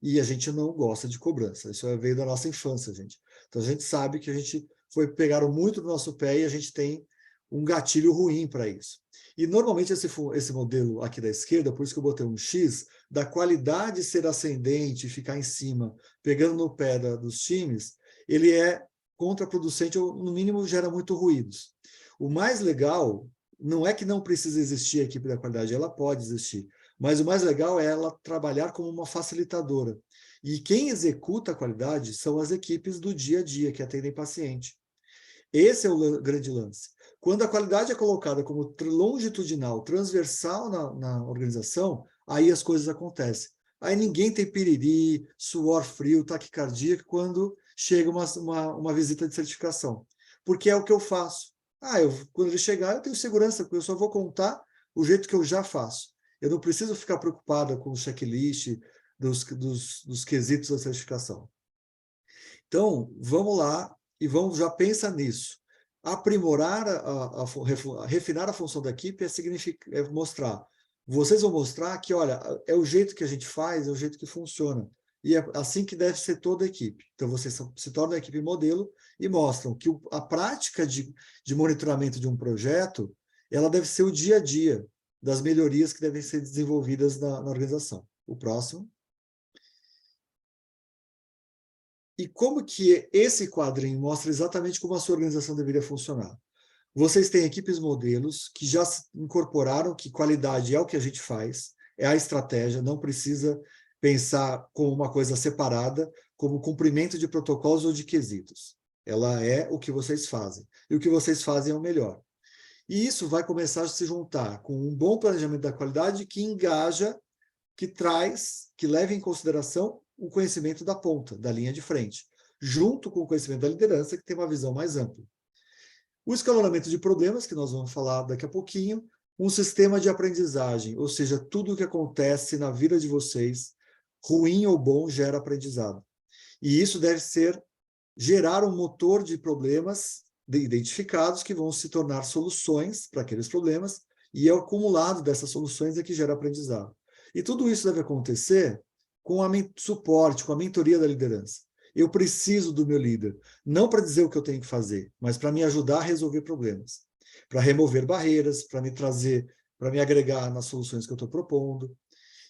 E a gente não gosta de cobrança. Isso veio da nossa infância, gente. Então, a gente sabe que a gente pegaram muito do nosso pé e a gente tem um gatilho ruim para isso. E, normalmente, esse modelo aqui da esquerda, por isso que eu botei um X, da qualidade ser ascendente, ficar em cima, pegando no pé dos times, ele é contraproducente ou, no mínimo, gera muito ruídos. O mais legal não é que não precisa existir a equipe da qualidade, ela pode existir, mas o mais legal é ela trabalhar como uma facilitadora. E quem executa a qualidade são as equipes do dia a dia, que atendem paciente. Esse é o grande lance. Quando a qualidade é colocada como longitudinal, transversal na organização, aí as coisas acontecem. Aí ninguém tem piriri, suor frio, taquicardia quando chega uma visita de certificação. Porque é o que eu faço. Quando ele chegar, eu tenho segurança, porque eu só vou contar o jeito que eu já faço. Eu não preciso ficar preocupada com o checklist dos quesitos da certificação. Então, vamos lá e já pensar nisso. Aprimorar, refinar a função da equipe é mostrar. Vocês vão mostrar que, olha, é o jeito que a gente faz, é o jeito que funciona. E é assim que deve ser toda a equipe. Então, vocês se tornam a equipe modelo e mostram que a prática de monitoramento de um projeto, ela deve ser o dia a dia das melhorias que devem ser desenvolvidas na organização. O próximo. E como que esse quadrinho mostra exatamente como a sua organização deveria funcionar? Vocês têm equipes modelos que já incorporaram que qualidade é o que a gente faz, é a estratégia, não precisa pensar como uma coisa separada, como cumprimento de protocolos ou de quesitos. Ela é o que vocês fazem. E o que vocês fazem é o melhor. E isso vai começar a se juntar com um bom planejamento da qualidade que engaja, que leva em consideração o conhecimento da ponta, da linha de frente, junto com o conhecimento da liderança, que tem uma visão mais ampla. O escalonamento de problemas, que nós vamos falar daqui a pouquinho, um sistema de aprendizagem, ou seja, tudo o que acontece na vida de vocês, ruim ou bom, gera aprendizado. E isso deve gerar um motor de problemas identificados que vão se tornar soluções para aqueles problemas, E é o acumulado dessas soluções é que gera aprendizado. E tudo isso deve acontecer com suporte, com a mentoria da liderança. Eu preciso do meu líder, não para dizer o que eu tenho que fazer, mas para me ajudar a resolver problemas, para remover barreiras, para me trazer, para me agregar nas soluções que eu estou propondo.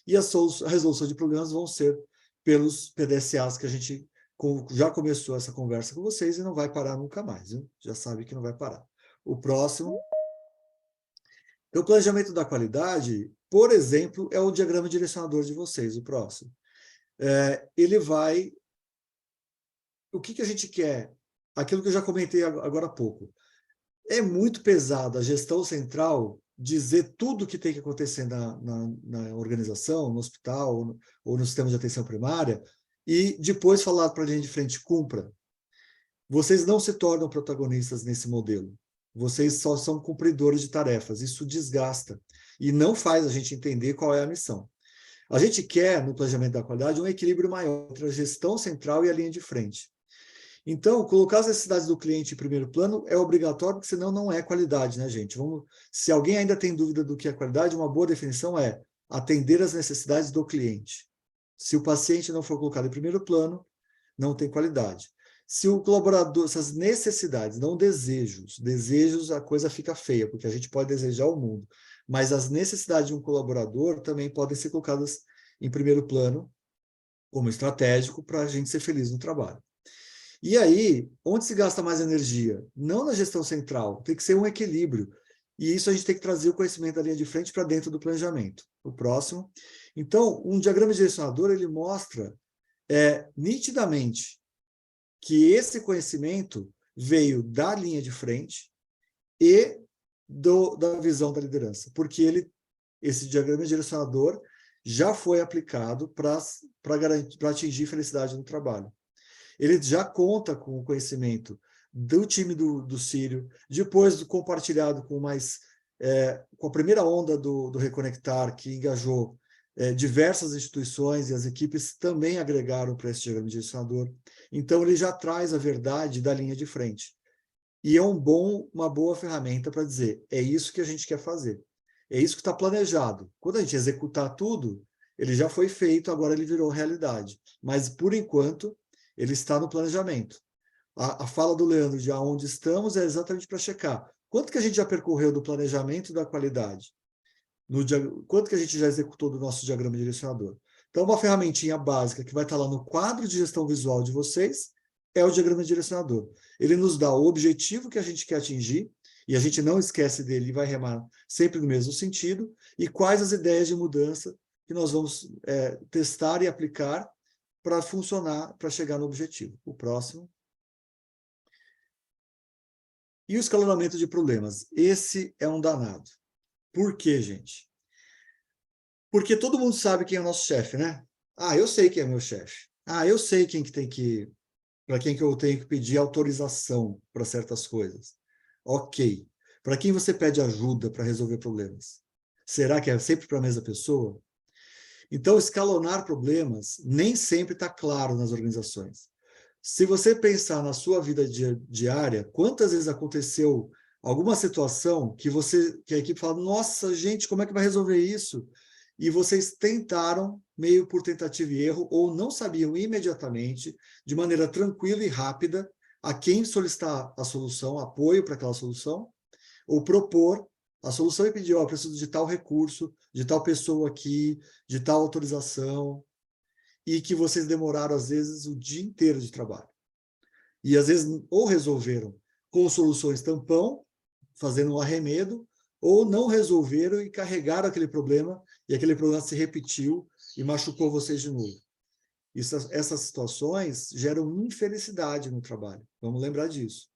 E a resolução de problemas vão ser pelos PDCAs que a gente já começou essa conversa com vocês e não vai parar nunca mais, viu? Já sabe que não vai parar. O próximo. Então, o planejamento da qualidade, por exemplo, é o diagrama direcionador de vocês, o próximo. Ele vai... O que a gente quer? Aquilo que eu já comentei agora há pouco. É muito pesado a gestão central dizer tudo o que tem que acontecer na organização, no hospital ou no sistema de atenção primária, e depois falar para a linha de frente, cumpra. Vocês não se tornam protagonistas nesse modelo. Vocês só são cumpridores de tarefas. Isso desgasta e não faz a gente entender qual é a missão. A gente quer, no planejamento da qualidade, um equilíbrio maior entre a gestão central e a linha de frente. Então, colocar as necessidades do cliente em primeiro plano é obrigatório, porque senão não é qualidade, né, gente? Se alguém ainda tem dúvida do que é qualidade, uma boa definição é atender às necessidades do cliente. Se o paciente não for colocado em primeiro plano, não tem qualidade. Se o colaborador, essas necessidades, não desejos a coisa fica feia, porque a gente pode desejar o mundo, mas as necessidades de um colaborador também podem ser colocadas em primeiro plano, como estratégico, para a gente ser feliz no trabalho. E aí, onde se gasta mais energia? Não na gestão central, tem que ser um equilíbrio. E isso a gente tem que trazer o conhecimento da linha de frente para dentro do planejamento. O próximo. Então, um diagrama direcionador, ele mostra nitidamente que esse conhecimento veio da linha de frente e da visão da liderança, porque esse diagrama direcionador já foi aplicado para atingir felicidade no trabalho. Ele já conta com o conhecimento do time do Círio, depois compartilhado com com a primeira onda do Reconectar, que engajou diversas instituições, e as equipes também agregaram para esse diagrama direcionador. Então, ele já traz a verdade da linha de frente. E é uma boa ferramenta para dizer, é isso que a gente quer fazer. É isso que está planejado. Quando a gente executar tudo, ele já foi feito, agora ele virou realidade. Mas, por enquanto, ele está no planejamento. A fala do Leandro de aonde estamos é exatamente para checar. Quanto que a gente já percorreu do planejamento e da qualidade? Quanto que a gente já executou do nosso diagrama direcionador? Então, uma ferramentinha básica que vai estar lá no quadro de gestão visual de vocês é o diagrama direcionador. Ele nos dá o objetivo que a gente quer atingir, e a gente não esquece dele e vai remar sempre no mesmo sentido, e quais as ideias de mudança que nós vamos testar e aplicar para funcionar, para chegar no objetivo. O próximo. E o escalonamento de problemas. Esse é um danado. Por quê, gente? Porque todo mundo sabe quem é o nosso chefe, né? Ah, eu sei quem é o meu chefe. Ah, eu sei para quem que eu tenho que pedir autorização para certas coisas. Ok. Para quem você pede ajuda para resolver problemas? Será que é sempre para a mesma pessoa? Então, escalonar problemas nem sempre está claro nas organizações. Se você pensar na sua vida diária, quantas vezes aconteceu alguma situação que a equipe fala, nossa, gente, como é que vai resolver isso? E vocês tentaram, meio por tentativa e erro, ou não sabiam imediatamente, de maneira tranquila e rápida, a quem solicitar a solução, apoio para aquela solução, ou propor a solução e pedir, preciso de tal recurso, de tal pessoa aqui, de tal autorização, e que vocês demoraram, às vezes, o dia inteiro de trabalho. E, às vezes, ou resolveram com soluções tampão, fazendo um arremedo, ou não resolveram e carregaram aquele problema, e aquele problema se repetiu e machucou vocês de novo. Essas situações geram infelicidade no trabalho. Vamos lembrar disso.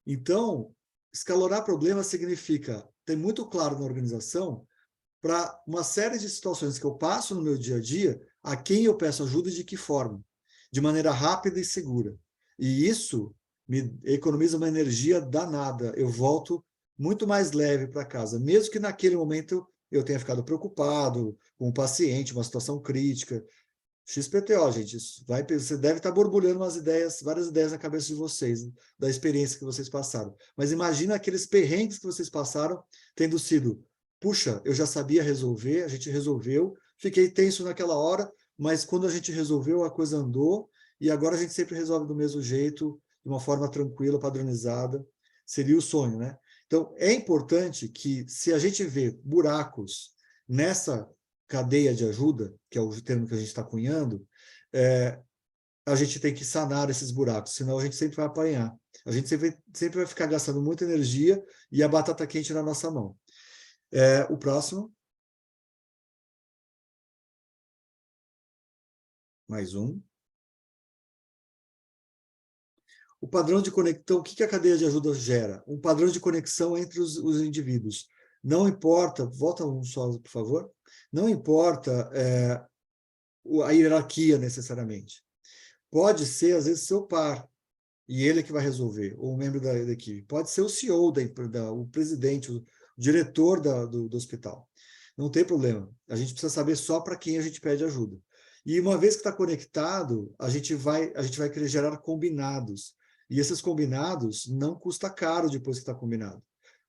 Então, escalonar problemas significa ter muito claro na organização para uma série de situações que eu passo no meu dia a dia, a quem eu peço ajuda e de que forma, de maneira rápida e segura. E isso me economiza uma energia danada. Eu volto muito mais leve para casa, mesmo que naquele momento eu tenha ficado preocupado com o paciente, uma situação crítica. XPTO, gente, você deve estar borbulhando várias ideias na cabeça de vocês, da experiência que vocês passaram. Mas imagina aqueles perrengues que vocês passaram, tendo sido puxa, eu já sabia resolver, a gente resolveu, fiquei tenso naquela hora, mas quando a gente resolveu, a coisa andou, e agora a gente sempre resolve do mesmo jeito, de uma forma tranquila, padronizada. Seria o sonho, né? Então, é importante que, se a gente vê buracos nessa cadeia de ajuda, que é o termo que a gente está cunhando, a gente tem que sanar esses buracos, senão a gente sempre vai apanhar. A gente sempre vai ficar gastando muita energia e a batata quente na nossa mão. O próximo. Mais um. O padrão de conexão, o que a cadeia de ajuda gera? Um padrão de conexão entre os indivíduos. Não importa, volta um só, por favor. Não importa a hierarquia, necessariamente. Pode ser, às vezes, seu par, e ele é que vai resolver, ou um membro da equipe. Pode ser o CEO, o presidente, o diretor do hospital. Não tem problema. A gente precisa saber só para quem a gente pede ajuda. E uma vez que está conectado, a gente vai querer gerar combinados. E esses combinados não custa caro depois que está combinado.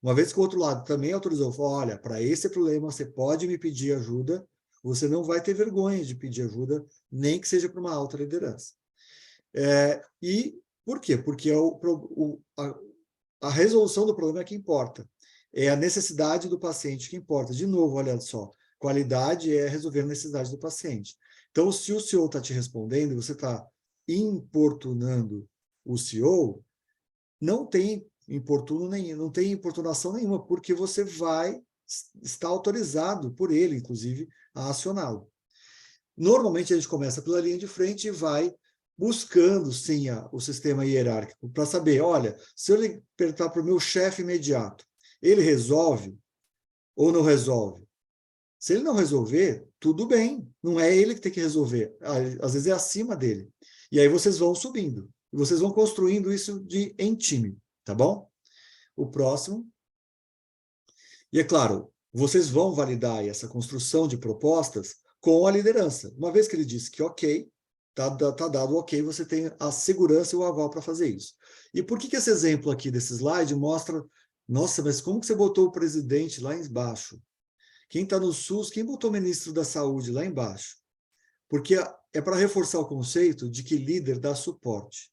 Uma vez que o outro lado também autorizou, falou, olha, para esse problema você pode me pedir ajuda, você não vai ter vergonha de pedir ajuda, nem que seja para uma alta liderança. E por quê? Porque a resolução do problema é que importa. É a necessidade do paciente que importa. De novo, olha só, qualidade é resolver a necessidade do paciente. Então, se o CEO está te respondendo, você está importunando o CEO, não tem importunação nenhuma, porque você está autorizado por ele, inclusive, a acioná-lo. Normalmente, a gente começa pela linha de frente e vai buscando, sim, o sistema hierárquico, para saber, olha, se eu perguntar para o meu chefe imediato, ele resolve ou não resolve? Se ele não resolver, tudo bem, não é ele que tem que resolver, às vezes é acima dele. E aí vocês vão subindo, e vocês vão construindo isso em time, tá bom? O próximo. E é claro, vocês vão validar essa construção de propostas com a liderança. Uma vez que ele disse que ok, tá dado ok, você tem a segurança e o aval para fazer isso. E por que esse exemplo aqui desse slide mostra, nossa, mas como que você botou o presidente lá embaixo? Quem está no SUS, quem botou o ministro da Saúde lá embaixo? Porque é para reforçar o conceito de que líder dá suporte.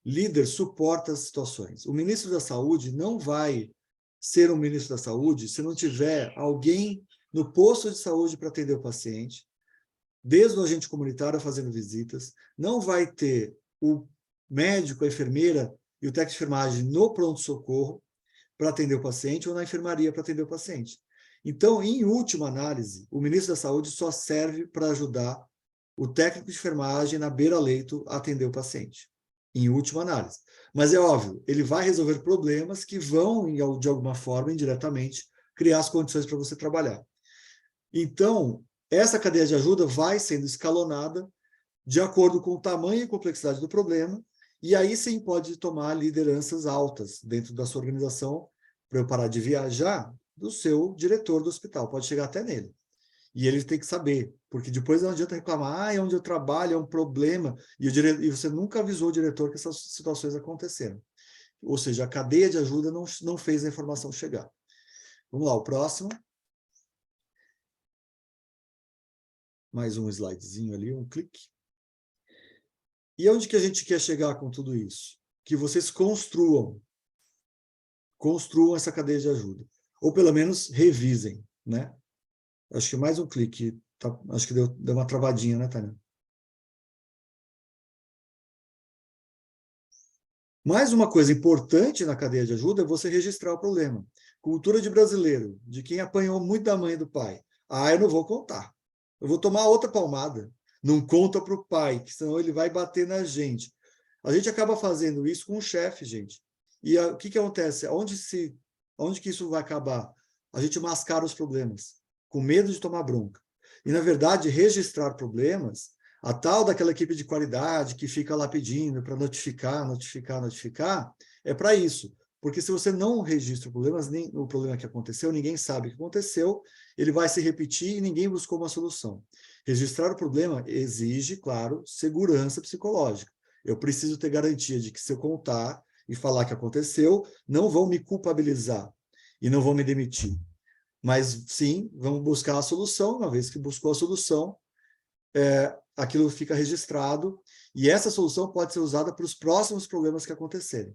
Líder suporta as situações. O ministro da Saúde não vai ser um ministro da Saúde se não tiver alguém no posto de saúde para atender o paciente, desde o agente comunitário fazendo visitas, não vai ter o médico, a enfermeira e o técnico de enfermagem no pronto-socorro para atender o paciente ou na enfermaria para atender o paciente. Então, em última análise, o ministro da Saúde só serve para ajudar o técnico de enfermagem na beira-leito a atender o paciente, em última análise. Mas é óbvio, ele vai resolver problemas que vão, de alguma forma, indiretamente, criar as condições para você trabalhar. Então, essa cadeia de ajuda vai sendo escalonada de acordo com o tamanho e complexidade do problema, e aí sim pode tomar lideranças altas dentro da sua organização, para eu parar de viajar, do seu diretor do hospital, pode chegar até nele. E ele tem que saber, porque depois não adianta reclamar, é onde eu trabalho, é um problema, e você nunca avisou o diretor que essas situações aconteceram. Ou seja, a cadeia de ajuda não fez a informação chegar. Vamos lá, o próximo. Mais um slidezinho ali, um clique. E onde que a gente quer chegar com tudo isso? Que vocês construam essa cadeia de ajuda. Ou pelo menos revisem, né? Acho que mais um clique. Tá, acho que deu uma travadinha, né, Tânia? Mais uma coisa importante na cadeia de ajuda é você registrar o problema. Cultura de brasileiro, de quem apanhou muito da mãe e do pai. Eu não vou contar. Eu vou tomar outra palmada. Não conta para o pai, que senão ele vai bater na gente. A gente acaba fazendo isso com o chefe, gente. E o que acontece? Onde que isso vai acabar? A gente mascara os problemas, com medo de tomar bronca. E, na verdade, registrar problemas, a tal daquela equipe de qualidade que fica lá pedindo para notificar, é para isso. Porque se você não registra o problema que aconteceu, ninguém sabe o que aconteceu, ele vai se repetir e ninguém buscou uma solução. Registrar o problema exige, claro, segurança psicológica. Eu preciso ter garantia de que se eu contar e falar que aconteceu, não vão me culpabilizar e não vão me demitir. Mas, sim, vamos buscar a solução. Uma vez que buscou a solução, aquilo fica registrado, e essa solução pode ser usada para os próximos problemas que acontecerem.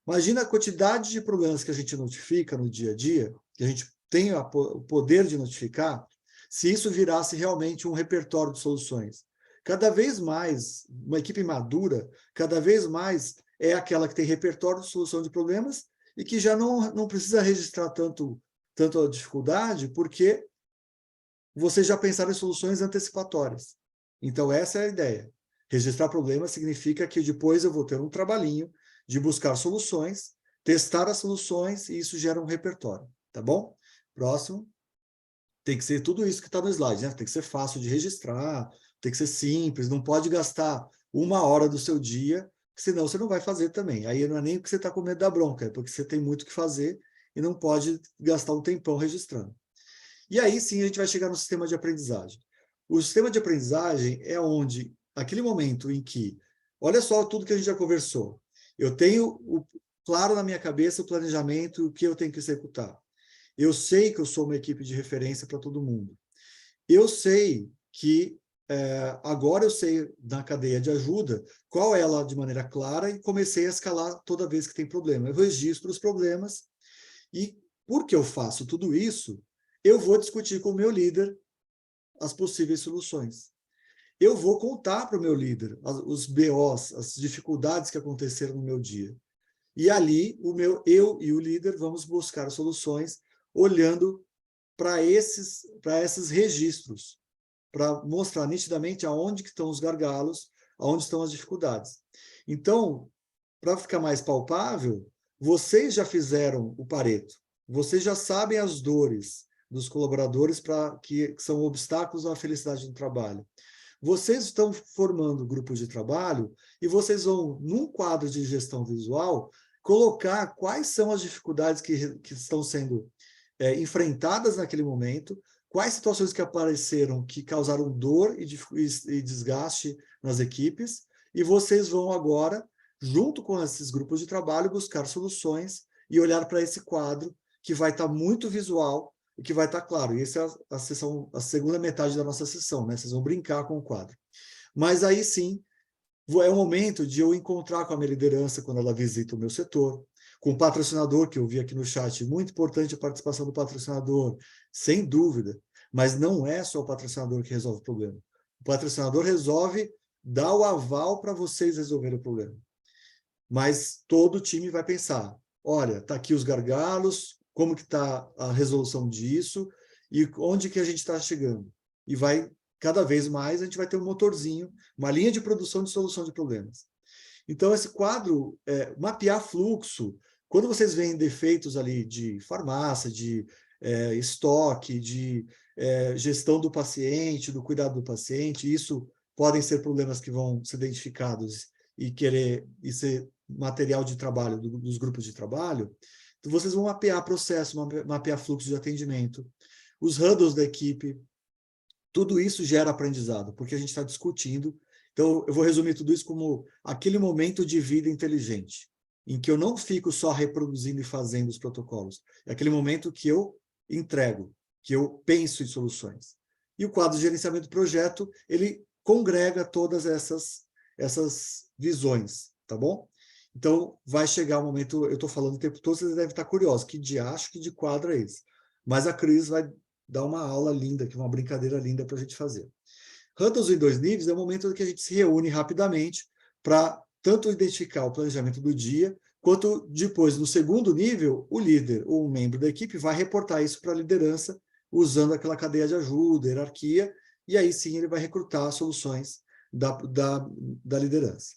Imagina a quantidade de problemas que a gente notifica no dia a dia, que a gente tem o poder de notificar, se isso virasse realmente um repertório de soluções. Cada vez mais, uma equipe madura, cada vez mais é aquela que tem repertório de solução de problemas e que já não precisa registrar tanto a dificuldade, porque vocês já pensaram em soluções antecipatórias. Então, essa é a ideia. Registrar problemas significa que depois eu vou ter um trabalhinho de buscar soluções, testar as soluções, e isso gera um repertório, tá bom? Próximo. Tem que ser tudo isso que está no slide, né? Tem que ser fácil de registrar, tem que ser simples, não pode gastar 1 hora do seu dia, senão você não vai fazer também. Aí não é nem porque você está com medo da bronca, é porque você tem muito o que fazer e não pode gastar um tempão registrando. E aí sim a gente vai chegar no sistema de aprendizagem. O sistema de aprendizagem é onde, aquele momento em que, olha só tudo que a gente já conversou, eu tenho claro na minha cabeça o planejamento, o que eu tenho que executar. Eu sei que eu sou uma equipe de referência para todo mundo. Eu sei que, agora eu sei na cadeia de ajuda, qual é ela de maneira clara, e comecei a escalar toda vez que tem problema. Eu registro os problemas, e porque eu faço tudo isso, eu vou discutir com o meu líder as possíveis soluções. Eu vou contar para o meu líder os BOs, as dificuldades que aconteceram no meu dia. E ali, eu e o líder vamos buscar soluções olhando para esses registros, para mostrar nitidamente aonde que estão os gargalos, aonde estão as dificuldades. Então, para ficar mais palpável, vocês já fizeram o Pareto, vocês já sabem as dores dos colaboradores que são obstáculos à felicidade no trabalho. Vocês estão formando grupos de trabalho e vocês vão, num quadro de gestão visual, colocar quais são as dificuldades que estão sendo enfrentadas naquele momento, quais situações que apareceram que causaram dor e desgaste nas equipes, e vocês vão agora, junto com esses grupos de trabalho, buscar soluções e olhar para esse quadro que vai estar muito visual e que vai estar claro. E essa é a segunda metade da nossa sessão, né? Vocês vão brincar com o quadro. Mas aí sim, é o momento de eu encontrar com a minha liderança quando ela visita o meu setor, com o patrocinador, que eu vi aqui no chat, muito importante a participação do patrocinador, sem dúvida, mas não é só o patrocinador que resolve o problema. O patrocinador resolve dar o aval para vocês resolverem o problema. Mas todo o time vai pensar, olha, está aqui os gargalos, como que está a resolução disso, e onde que a gente está chegando. E vai, cada vez mais, a gente vai ter um motorzinho, uma linha de produção de solução de problemas. Então, esse quadro, mapear fluxo, quando vocês veem defeitos ali de farmácia, de estoque, de gestão do paciente, do cuidado do paciente, isso podem ser problemas que vão ser identificados e ser material de trabalho dos grupos de trabalho. Então, vocês vão mapear processo, mapear fluxo de atendimento, os huddles da equipe, tudo isso gera aprendizado, porque a gente está discutindo. Então, eu vou resumir tudo isso como aquele momento de vida inteligente, em que eu não fico só reproduzindo e fazendo os protocolos. É aquele momento que eu entrego, que eu penso em soluções. E o quadro de gerenciamento do projeto, ele congrega todas essas visões, tá bom? Então, vai chegar o momento, eu estou falando o tempo todo, vocês devem estar curiosos, que de quadro é esse? Mas a Cris vai dar uma aula linda, aqui, uma brincadeira linda para a gente fazer. Huddles em 2 níveis é o momento em que a gente se reúne rapidamente para tanto identificar o planejamento do dia, quanto depois, no segundo nível, o líder ou um membro da equipe vai reportar isso para a liderança, usando aquela cadeia de ajuda, hierarquia, e aí sim ele vai recrutar soluções da liderança.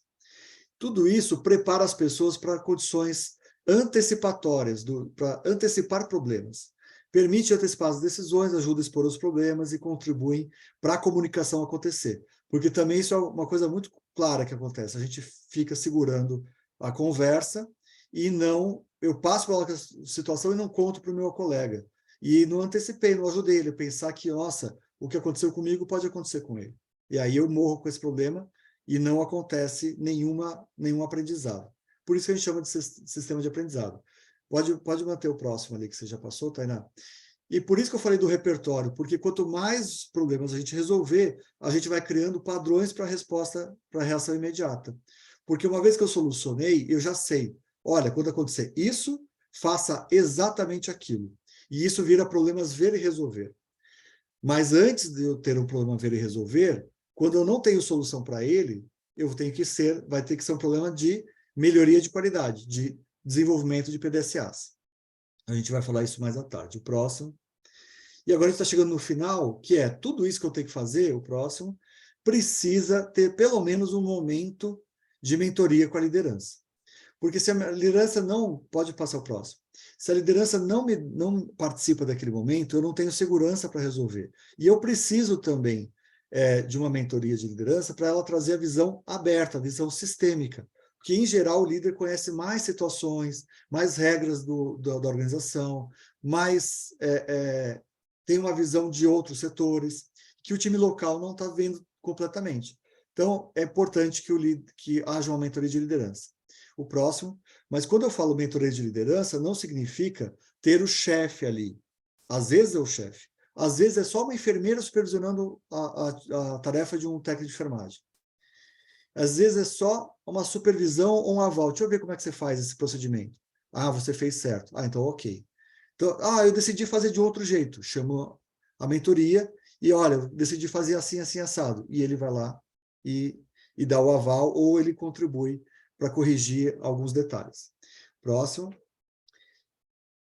Tudo isso prepara as pessoas para condições antecipatórias, para antecipar problemas. Permite antecipar as decisões, ajuda a expor os problemas e contribui para a comunicação acontecer. Porque também isso é uma coisa muito clara que acontece. A gente fica segurando a conversa e eu passo pela situação e não conto para o meu colega. E não antecipei, não ajudei ele a pensar que, nossa, o que aconteceu comigo pode acontecer com ele. E aí eu morro com esse problema e não acontece nenhum aprendizado. Por isso que a gente chama de sistema de aprendizado. Pode manter o próximo ali que você já passou, Tainá. E por isso que eu falei do repertório, porque quanto mais problemas a gente resolver, a gente vai criando padrões para resposta, para reação imediata. Porque uma vez que eu solucionei, eu já sei, olha, quando acontecer isso, faça exatamente aquilo. E isso vira problemas ver e resolver. Mas antes de eu ter um problema ver e resolver, quando eu não tenho solução para ele, vai ter que ser um problema de melhoria de qualidade, de desenvolvimento de PDCAs. A gente vai falar isso mais à tarde. O próximo. E agora a gente está chegando no final, que é tudo isso que eu tenho que fazer, o próximo, precisa ter pelo menos um momento de mentoria com a liderança. Porque se a liderança não pode passar o próximo. Se a liderança não participa daquele momento, eu não tenho segurança para resolver. E eu preciso também de uma mentoria de liderança para ela trazer a visão aberta, a visão sistêmica. Porque, em geral, o líder conhece mais situações, mais regras da organização, mais tem uma visão de outros setores, que o time local não está vendo completamente. Então, é importante que haja uma mentoria de liderança. O próximo, mas quando eu falo mentoria de liderança, não significa ter o chefe ali. Às vezes é o chefe. Às vezes é só uma enfermeira supervisionando a tarefa de um técnico de enfermagem. Às vezes é só uma supervisão ou um aval. Deixa eu ver como é que você faz esse procedimento. Ah, você fez certo. Ah, então ok. Então, eu decidi fazer de outro jeito. Chamo a mentoria e, olha, eu decidi fazer assim, assim, assado. E ele vai lá e dá o aval ou ele contribui para corrigir alguns detalhes. Próximo.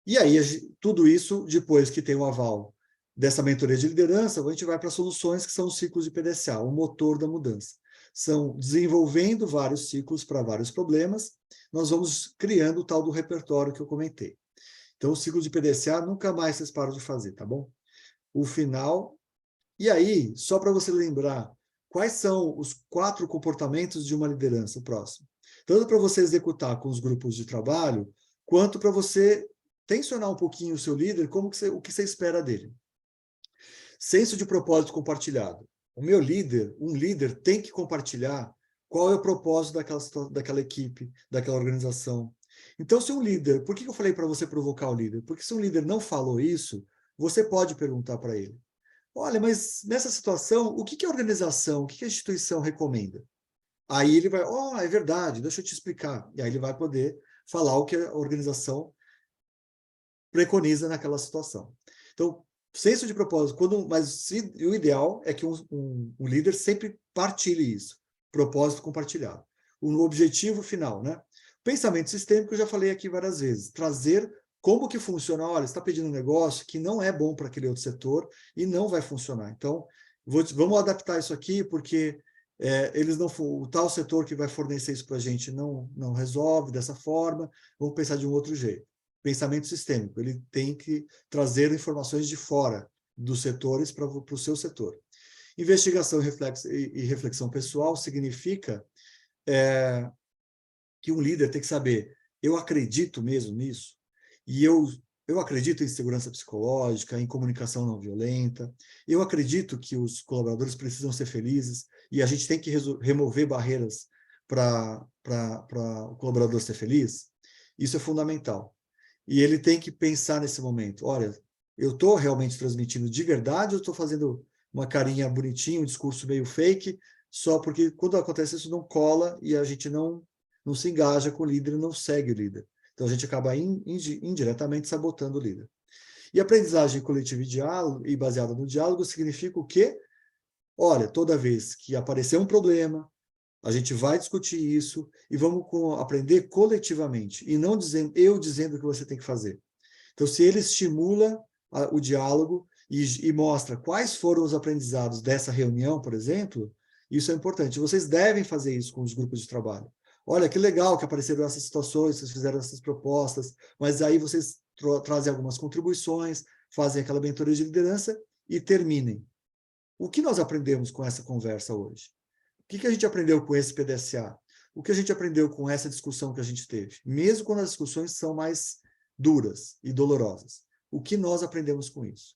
E aí, tudo isso, depois que tem o aval dessa mentoria de liderança, a gente vai para soluções que são os ciclos de PDCA, o motor da mudança. São desenvolvendo vários ciclos para vários problemas, nós vamos criando o tal do repertório que eu comentei. Então, o ciclo de PDCA nunca mais vocês param de fazer, tá bom? O final. E aí, só para você lembrar, quais são os 4 comportamentos de uma liderança, o próximo. Tanto para você executar com os grupos de trabalho, quanto para você tensionar um pouquinho o seu líder, o que você espera dele. Senso de propósito compartilhado. Um líder tem que compartilhar qual é o propósito daquela equipe, daquela organização. Então, se um líder... Por que eu falei para você provocar o líder? Porque se um líder não falou isso, você pode perguntar para ele. Olha, mas nessa situação, o que a organização, o que a instituição recomenda? Aí ele vai, é verdade, deixa eu te explicar. E aí ele vai poder falar o que a organização preconiza naquela situação. Então, senso de propósito, o ideal é que um líder sempre partilhe isso, propósito compartilhado. O objetivo final, né? Pensamento sistêmico, eu já falei aqui várias vezes, trazer como que funciona. Olha, você está pedindo um negócio que não é bom para aquele outro setor e não vai funcionar. Então, vamos adaptar isso aqui, porque o tal setor que vai fornecer isso para a gente não resolve dessa forma, vamos pensar de um outro jeito. Pensamento sistêmico, ele tem que trazer informações de fora dos setores para o seu setor. Investigação e reflexão pessoal significa que um líder tem que saber, eu acredito mesmo nisso, e eu acredito em segurança psicológica, em comunicação não violenta, eu acredito que os colaboradores precisam ser felizes, e a gente tem que remover barreiras para o colaborador ser feliz. Isso é fundamental. E ele tem que pensar nesse momento, olha, eu estou realmente transmitindo de verdade ou estou fazendo uma carinha bonitinha, um discurso meio fake, só porque quando acontece isso não cola e a gente não se engaja com o líder e não segue o líder. Então a gente acaba indiretamente sabotando o líder. E aprendizagem coletiva e baseada no diálogo significa o quê? Olha, toda vez que aparecer um problema, a gente vai discutir isso e vamos aprender coletivamente, e não eu dizendo o que você tem que fazer. Então, se ele estimula o diálogo e mostra quais foram os aprendizados dessa reunião, por exemplo, isso é importante. Vocês devem fazer isso com os grupos de trabalho. Olha, que legal que apareceram essas situações, vocês fizeram essas propostas, mas aí vocês trazem algumas contribuições, fazem aquela mentoria de liderança e terminem. O que nós aprendemos com essa conversa hoje? O que a gente aprendeu com esse PDCA? O que a gente aprendeu com essa discussão que a gente teve? Mesmo quando as discussões são mais duras e dolorosas. O que nós aprendemos com isso?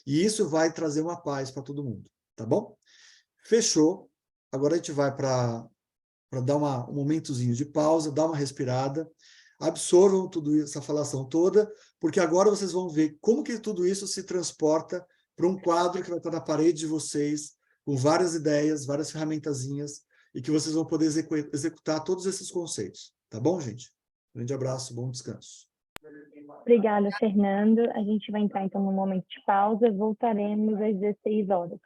E isso vai trazer uma paz para todo mundo, tá bom? Fechou. Agora a gente vai para dar um momentozinho de pausa, dar uma respirada. absorvam tudo isso, essa falação toda, porque agora vocês vão ver como que tudo isso se transporta para um quadro que vai estar na parede de vocês, com várias ideias, várias ferramentazinhas, e que vocês vão poder executar todos esses conceitos. Tá bom, gente? Grande abraço, bom descanso. Obrigada, Fernando. A gente vai entrar, então, no momento de pausa. Voltaremos às 16 horas.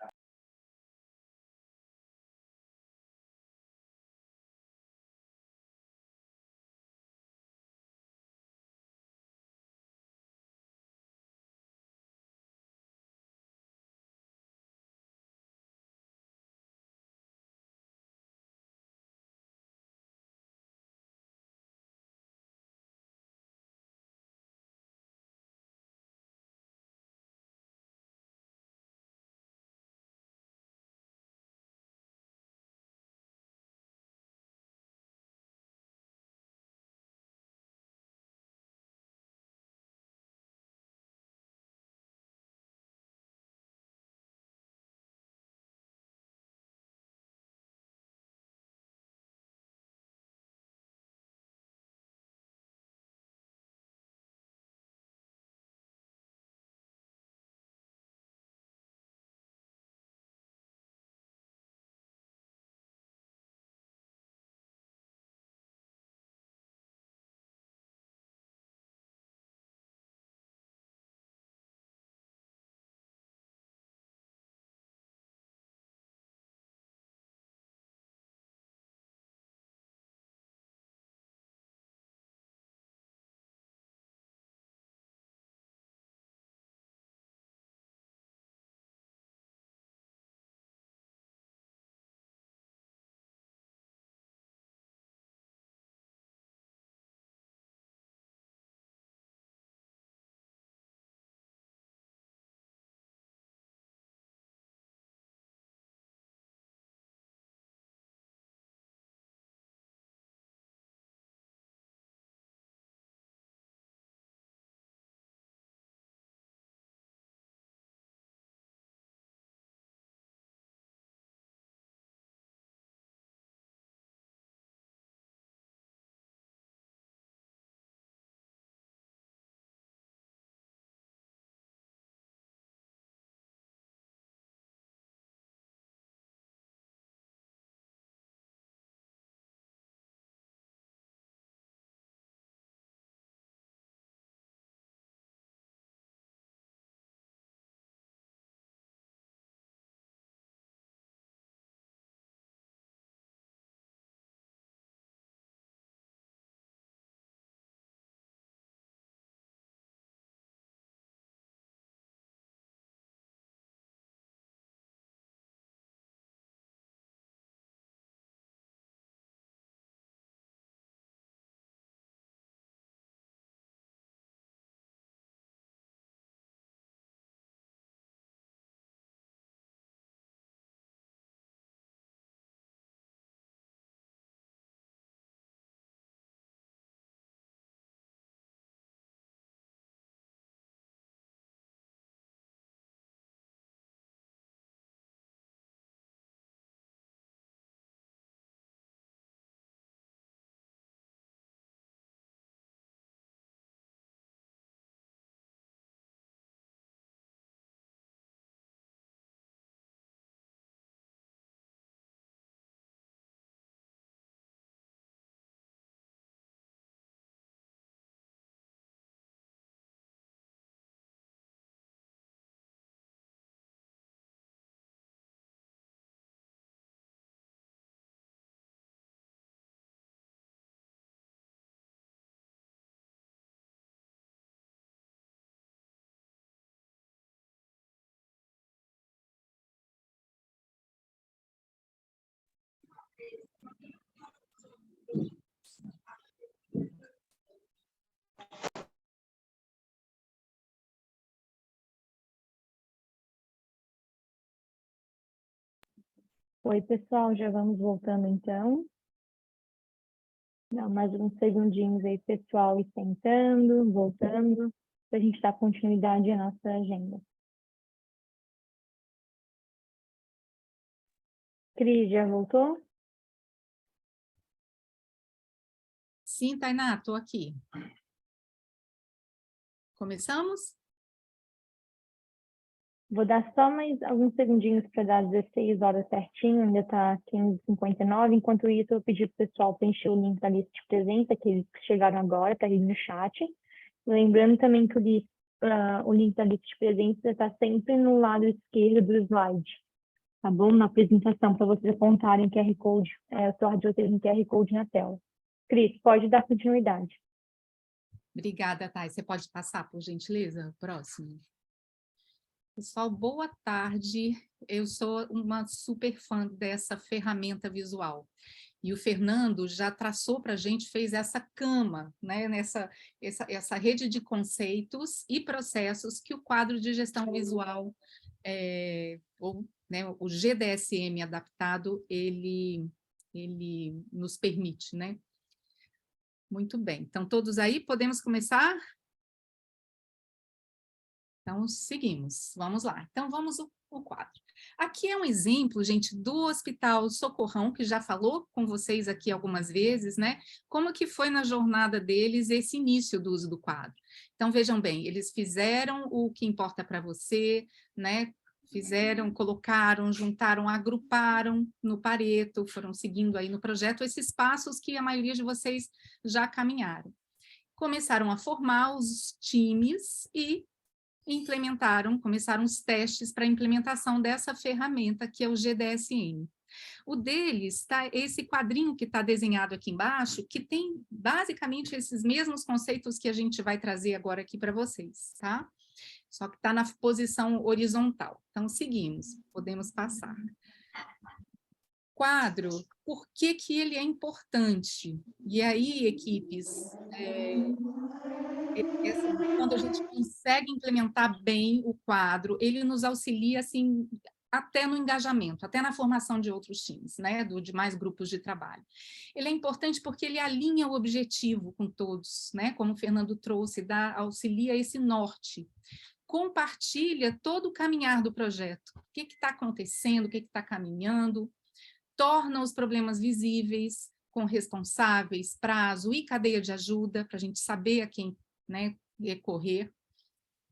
Oi, pessoal, já vamos voltando, então. Dá mais uns segundinhos aí, pessoal, ir sentando, voltando, para a gente dar continuidade à nossa agenda. Cris, já voltou? Sim, Tainá, estou aqui. Começamos? Vou dar só mais alguns segundinhos para dar 16 horas certinho, ainda está 15h59. Enquanto isso, eu pedi para o pessoal preencher o link da lista de presença, que eles chegaram agora, está aí no chat. Lembrando também que o link da lista de presença está sempre no lado esquerdo do slide, tá bom? Na apresentação, para vocês apontarem o QR Code, o celular de vocês no QR Code na tela. Cris, pode dar continuidade. Obrigada, Thay. Você pode passar, por gentileza? Próximo. Pessoal, boa tarde. Eu sou uma super fã dessa ferramenta visual. E o Fernando já traçou para a gente, fez essa cama, né? Essa rede de conceitos e processos que o quadro de gestão visual, o GDSM adaptado, ele nos permite, né? Muito bem. Então, todos aí, podemos começar? Então, seguimos. Vamos lá. Então, vamos ao quadro. Aqui é um exemplo, gente, do Hospital Socorrão, que já falou com vocês aqui algumas vezes, né? Como que foi na jornada deles esse início do uso do quadro. Então, vejam bem, eles fizeram o que importa para você, né? Fizeram, colocaram, juntaram, agruparam no Pareto, foram seguindo aí no projeto esses passos que a maioria de vocês já caminharam. Começaram a formar os times e começaram os testes para a implementação dessa ferramenta, que é o GDSM. O deles, tá, esse quadrinho que está desenhado aqui embaixo, que tem basicamente esses mesmos conceitos que a gente vai trazer agora aqui para vocês, tá? Só que está na posição horizontal. Então, seguimos, podemos passar. Quadro, por que que ele é importante? E aí, equipes, quando a gente consegue implementar bem o quadro, ele nos auxilia, assim, até no engajamento, até na formação de outros times, né, de mais grupos de trabalho. Ele é importante porque ele alinha o objetivo com todos, né, como o Fernando trouxe, auxilia esse norte, compartilha todo o caminhar do projeto, o que está acontecendo, o que está caminhando, torna os problemas visíveis, com responsáveis, prazo e cadeia de ajuda, para a gente saber a quem, né, recorrer.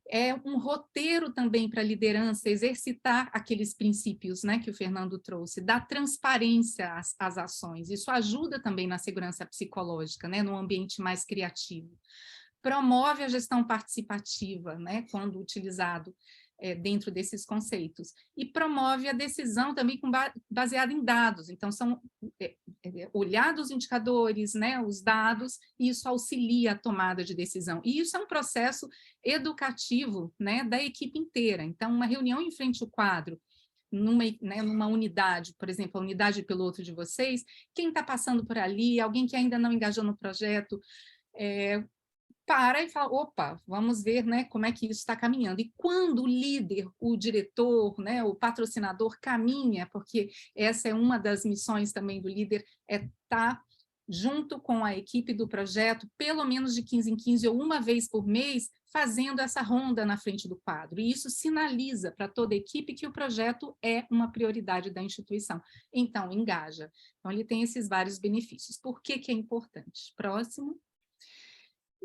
É um roteiro também para a liderança exercitar aqueles princípios, né, que o Fernando trouxe, da transparência às ações. Isso ajuda também na segurança psicológica, né, num ambiente mais criativo. Promove a gestão participativa, né, quando utilizado dentro desses conceitos. E promove a decisão também baseada em dados. Então, são olhados os indicadores, né, os dados, e isso auxilia a tomada de decisão. E isso é um processo educativo, né, da equipe inteira. Então, uma reunião em frente ao quadro, numa unidade, por exemplo, a unidade piloto de vocês, quem está passando por ali, alguém que ainda não engajou no projeto, para e fala, opa, vamos ver, né, como é que isso está caminhando. E quando o líder, o diretor, né, o patrocinador caminha, porque essa é uma das missões também do líder, é estar junto com a equipe do projeto, pelo menos de 15 em 15 ou uma vez por mês, fazendo essa ronda na frente do quadro. E isso sinaliza para toda a equipe que o projeto é uma prioridade da instituição. Então, engaja. Então, ele tem esses vários benefícios. Por que que é importante? Próximo.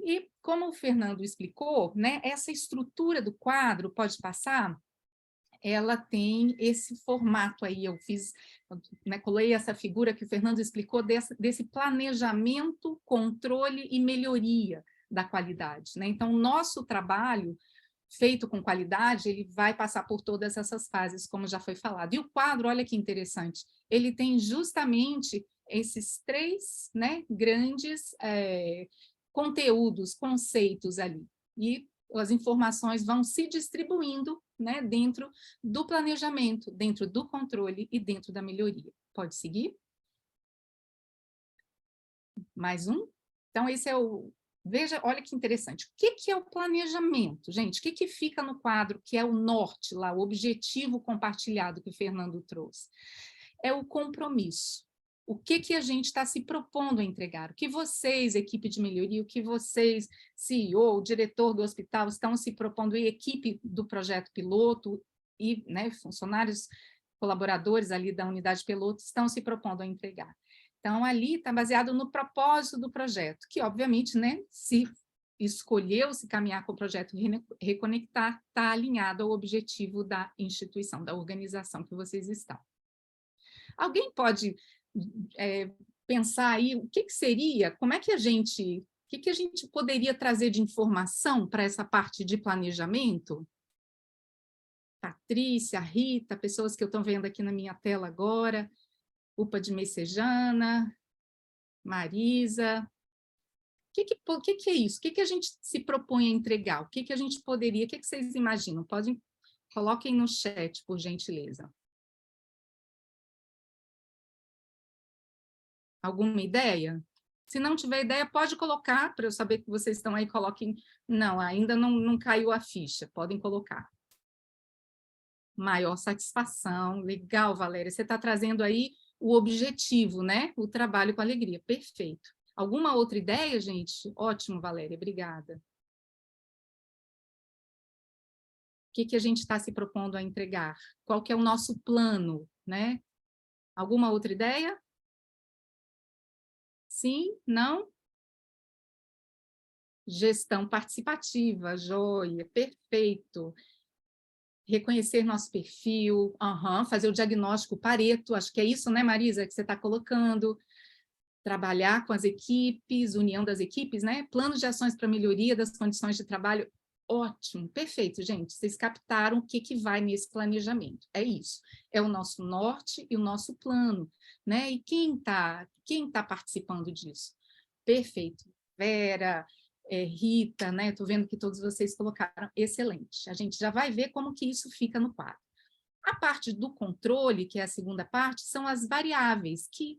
E, como o Fernando explicou, né, essa estrutura do quadro, pode passar, ela tem esse formato aí, eu fiz, né, colei essa figura que o Fernando explicou, desse planejamento, controle e melhoria da qualidade, né? Então, o nosso trabalho, feito com qualidade, ele vai passar por todas essas fases, como já foi falado. E o quadro, olha que interessante, ele tem justamente esses três, né, grandes conteúdos, conceitos ali, e as informações vão se distribuindo, né, dentro do planejamento, dentro do controle e dentro da melhoria. Pode seguir? Mais um? Então, esse é o... Veja, olha que interessante. O que que é o planejamento, gente? O que que fica no quadro, que é o norte lá, o objetivo compartilhado que o Fernando trouxe? É o compromisso. O que que a gente está se propondo a entregar? O que vocês, equipe de melhoria, o que vocês, CEO, diretor do hospital, estão se propondo, e equipe do projeto piloto, e, né, funcionários colaboradores ali da unidade piloto estão se propondo a entregar. Então, ali está baseado no propósito do projeto, que, obviamente, né, se escolheu se caminhar com o projeto Reconectar, está alinhado ao objetivo da instituição, da organização que vocês estão. Alguém pode pensar aí o que seria, como é que a gente, o que a gente poderia trazer de informação para essa parte de planejamento? Patrícia, Rita, pessoas que eu estou vendo aqui na minha tela agora, UPA de Messejana, Marisa. O que é isso? O que a gente se propõe a entregar? O que a gente poderia, o que vocês imaginam? Coloquem no chat, por gentileza. Alguma ideia? Se não tiver ideia, pode colocar, para eu saber que vocês estão aí, coloquem. Não, ainda não caiu a ficha, podem colocar. Maior satisfação, legal, Valéria. Você está trazendo aí o objetivo, né? O trabalho com alegria, perfeito. Alguma outra ideia, gente? Ótimo, Valéria, obrigada. O que a gente está se propondo a entregar? Qual que é o nosso plano, né? Alguma outra ideia? Sim? Não? Gestão participativa, joia, perfeito. Reconhecer nosso perfil, fazer o diagnóstico Pareto, acho que é isso, né, Marisa, que você está colocando. Trabalhar com as equipes, união das equipes, né? Planos de ações para melhoria das condições de trabalho. Ótimo, perfeito, gente. Vocês captaram o que vai nesse planejamento. É isso. É o nosso norte e o nosso plano, né? E quem tá participando disso? Perfeito. Vera, Rita, né? Estou vendo que todos vocês colocaram. Excelente. A gente já vai ver como que isso fica no quadro. A parte do controle, que é a segunda parte, são as variáveis, que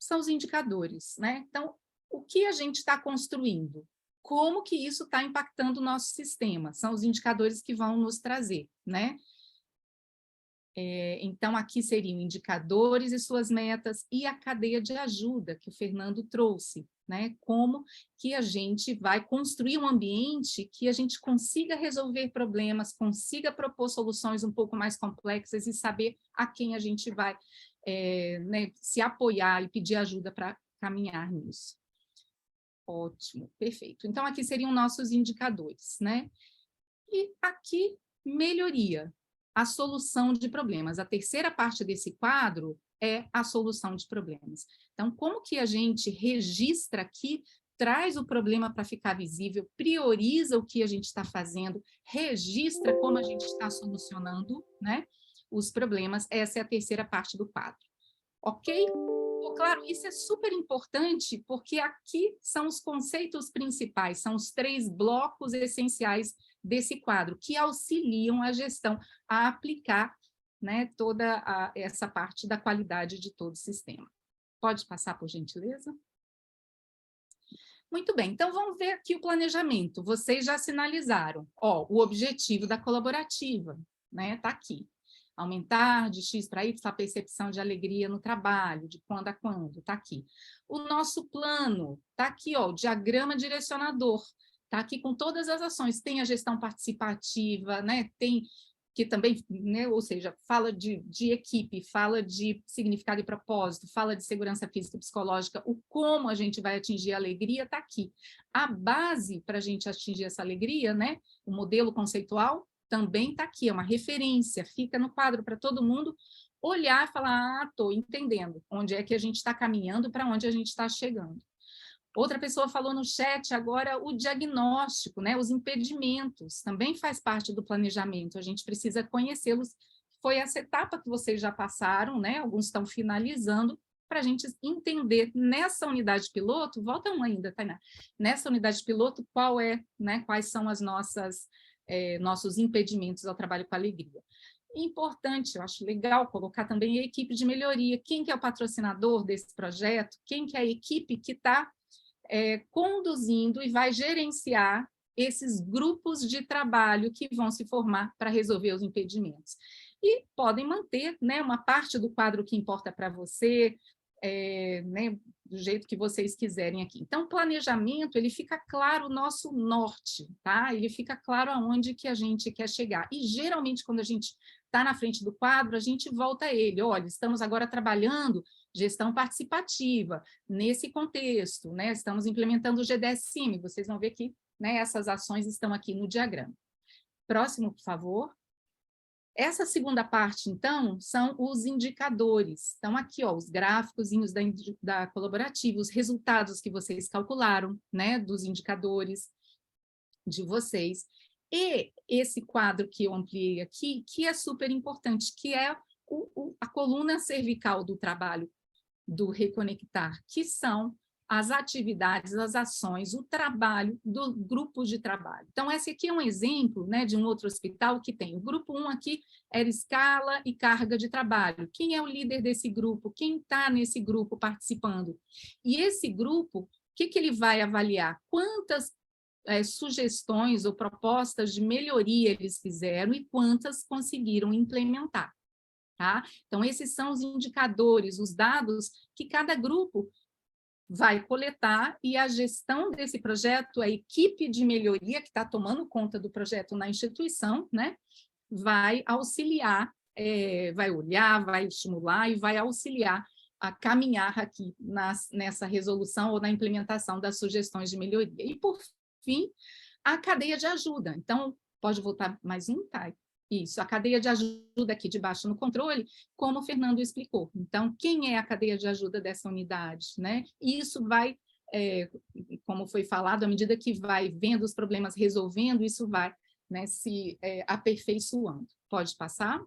são os indicadores, né? Então, o que a gente está construindo? Como que isso está impactando o nosso sistema? São os indicadores que vão nos trazer, né? Então, aqui seriam indicadores e suas metas e a cadeia de ajuda que o Fernando trouxe, né? Como que a gente vai construir um ambiente que a gente consiga resolver problemas, consiga propor soluções um pouco mais complexas e saber a quem a gente vai né, se apoiar e pedir ajuda para caminhar nisso. Ótimo, perfeito. Então, aqui seriam nossos indicadores, né? E aqui, melhoria, a solução de problemas. A terceira parte desse quadro é a solução de problemas. Então, como que a gente registra aqui, traz o problema para ficar visível, prioriza o que a gente está fazendo, registra como a gente está solucionando, né, os problemas. Essa é a terceira parte do quadro. Ok? Claro, isso é super importante, porque aqui são os conceitos principais, são os 3 blocos essenciais desse quadro, que auxiliam a gestão a aplicar, né, toda essa parte da qualidade de todo o sistema. Pode passar, por gentileza? Muito bem, então vamos ver aqui o planejamento. Vocês já sinalizaram, o objetivo da colaborativa, né, está aqui. Aumentar de X para Y a percepção de alegria no trabalho, de quando a quando, está aqui. O nosso plano, está aqui, o diagrama direcionador, está aqui com todas as ações, tem a gestão participativa, né? Tem que também, né? Ou seja, fala de equipe, fala de significado e propósito, fala de segurança física e psicológica, o como a gente vai atingir a alegria está aqui. A base para a gente atingir essa alegria, né? O modelo conceitual, também está aqui, é uma referência, fica no quadro para todo mundo olhar e falar, estou entendendo onde é que a gente está caminhando, para onde a gente está chegando. Outra pessoa falou no chat agora o diagnóstico, né, os impedimentos, também faz parte do planejamento, a gente precisa conhecê-los. Foi essa etapa que vocês já passaram, né, alguns estão finalizando, para a gente entender nessa unidade piloto, volta um ainda, Tainá, nessa unidade piloto, quais são as nossos impedimentos ao trabalho com alegria. Importante, eu acho legal colocar também a equipe de melhoria, quem que é o patrocinador desse projeto, quem que é a equipe que está conduzindo e vai gerenciar esses grupos de trabalho que vão se formar para resolver os impedimentos. E podem manter, né, uma parte do quadro que importa para você, né, do jeito que vocês quiserem aqui. Então, o planejamento, ele fica claro o nosso norte, tá? Ele fica claro aonde que a gente quer chegar. E, geralmente, quando a gente está na frente do quadro, a gente volta a ele. Olha, estamos agora trabalhando gestão participativa nesse contexto, né? Estamos implementando o GDS-CIM, vocês vão ver que, né, essas ações estão aqui no diagrama. Próximo, por favor. Essa segunda parte, então, são os indicadores. Então, aqui, ó, os gráficozinhos da colaborativa, os resultados que vocês calcularam, né, dos indicadores de vocês. E esse quadro que eu ampliei aqui, que é super importante, que é a coluna cervical do trabalho do Reconectar, que são as atividades, as ações, o trabalho do grupo de trabalho. Então, esse aqui é um exemplo, né, de um outro hospital que tem. O grupo 1 aqui era escala e carga de trabalho. Quem é o líder desse grupo? Quem está nesse grupo participando? E esse grupo, o que ele vai avaliar? Quantas sugestões ou propostas de melhoria eles fizeram e quantas conseguiram implementar. Tá? Então, esses são os indicadores, os dados que cada grupo vai coletar, e a gestão desse projeto, a equipe de melhoria que está tomando conta do projeto na instituição, né, vai auxiliar, vai olhar, vai estimular e vai auxiliar a caminhar aqui nessa resolução ou na implementação das sugestões de melhoria. E, por fim, a cadeia de ajuda. Então, pode voltar mais um, Thay? Isso, a cadeia de ajuda aqui de baixo no controle, como o Fernando explicou. Então, quem é a cadeia de ajuda dessa unidade, né? E isso vai, como foi falado, à medida que vai vendo os problemas, resolvendo, isso vai, né, se aperfeiçoando. Pode passar?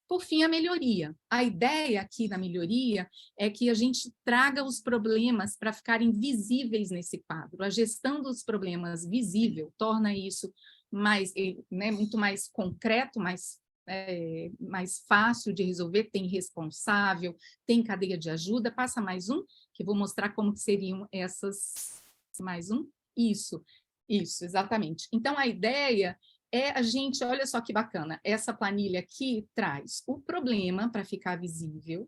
Por fim, a melhoria. A ideia aqui da melhoria é que a gente traga os problemas para ficarem visíveis nesse quadro. A gestão dos problemas visível torna isso mais, né, muito mais concreto, mais fácil de resolver, tem responsável, tem cadeia de ajuda. Passa mais um, que vou mostrar como que seriam essas... Mais um? Isso, exatamente. Então, a ideia é a gente, olha só que bacana, essa planilha aqui traz o problema para ficar visível,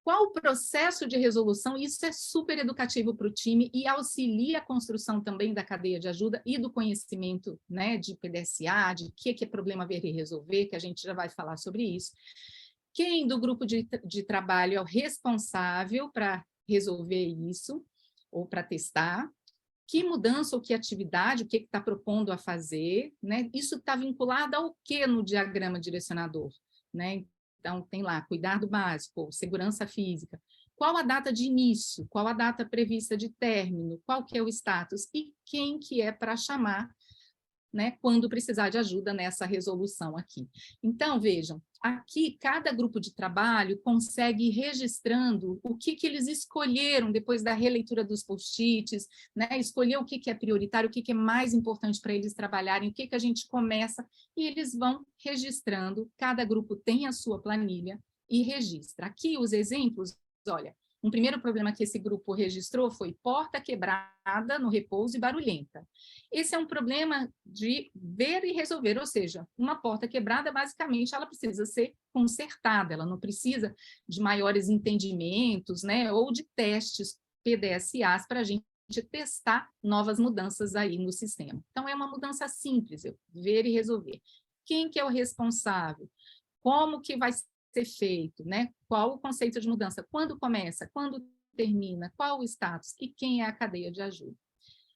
qual o processo de resolução, isso é super educativo para o time e auxilia a construção também da cadeia de ajuda e do conhecimento, né, de PDSA, de o que é problema ver e resolver, que a gente já vai falar sobre isso. Quem do grupo de trabalho é o responsável para resolver isso, ou para testar, que mudança ou que atividade, o que está propondo a fazer, né? Isso está vinculado ao que no diagrama direcionador, né? Então, tem lá, cuidado básico, segurança física. Qual a data de início? Qual a data prevista de término? Qual que é o status? E quem que é para chamar, né, quando precisar de ajuda nessa resolução aqui. Então, vejam, aqui cada grupo de trabalho consegue ir registrando o que eles escolheram depois da releitura dos post-its, né, escolher o que é prioritário, o que é mais importante para eles trabalharem, o que a gente começa, e eles vão registrando, cada grupo tem a sua planilha e registra. Aqui os exemplos, olha, um primeiro problema que esse grupo registrou foi porta quebrada no repouso e barulhenta. Esse é um problema de ver e resolver, ou seja, uma porta quebrada, basicamente, ela precisa ser consertada, ela não precisa de maiores entendimentos, né, ou de testes PDSAs para a gente testar novas mudanças aí no sistema. Então, é uma mudança simples, ver e resolver. Quem que é o responsável? Como que vai ser feito, né? Qual o conceito de mudança? Quando começa? Quando termina? Qual o status? E quem é a cadeia de ajuda?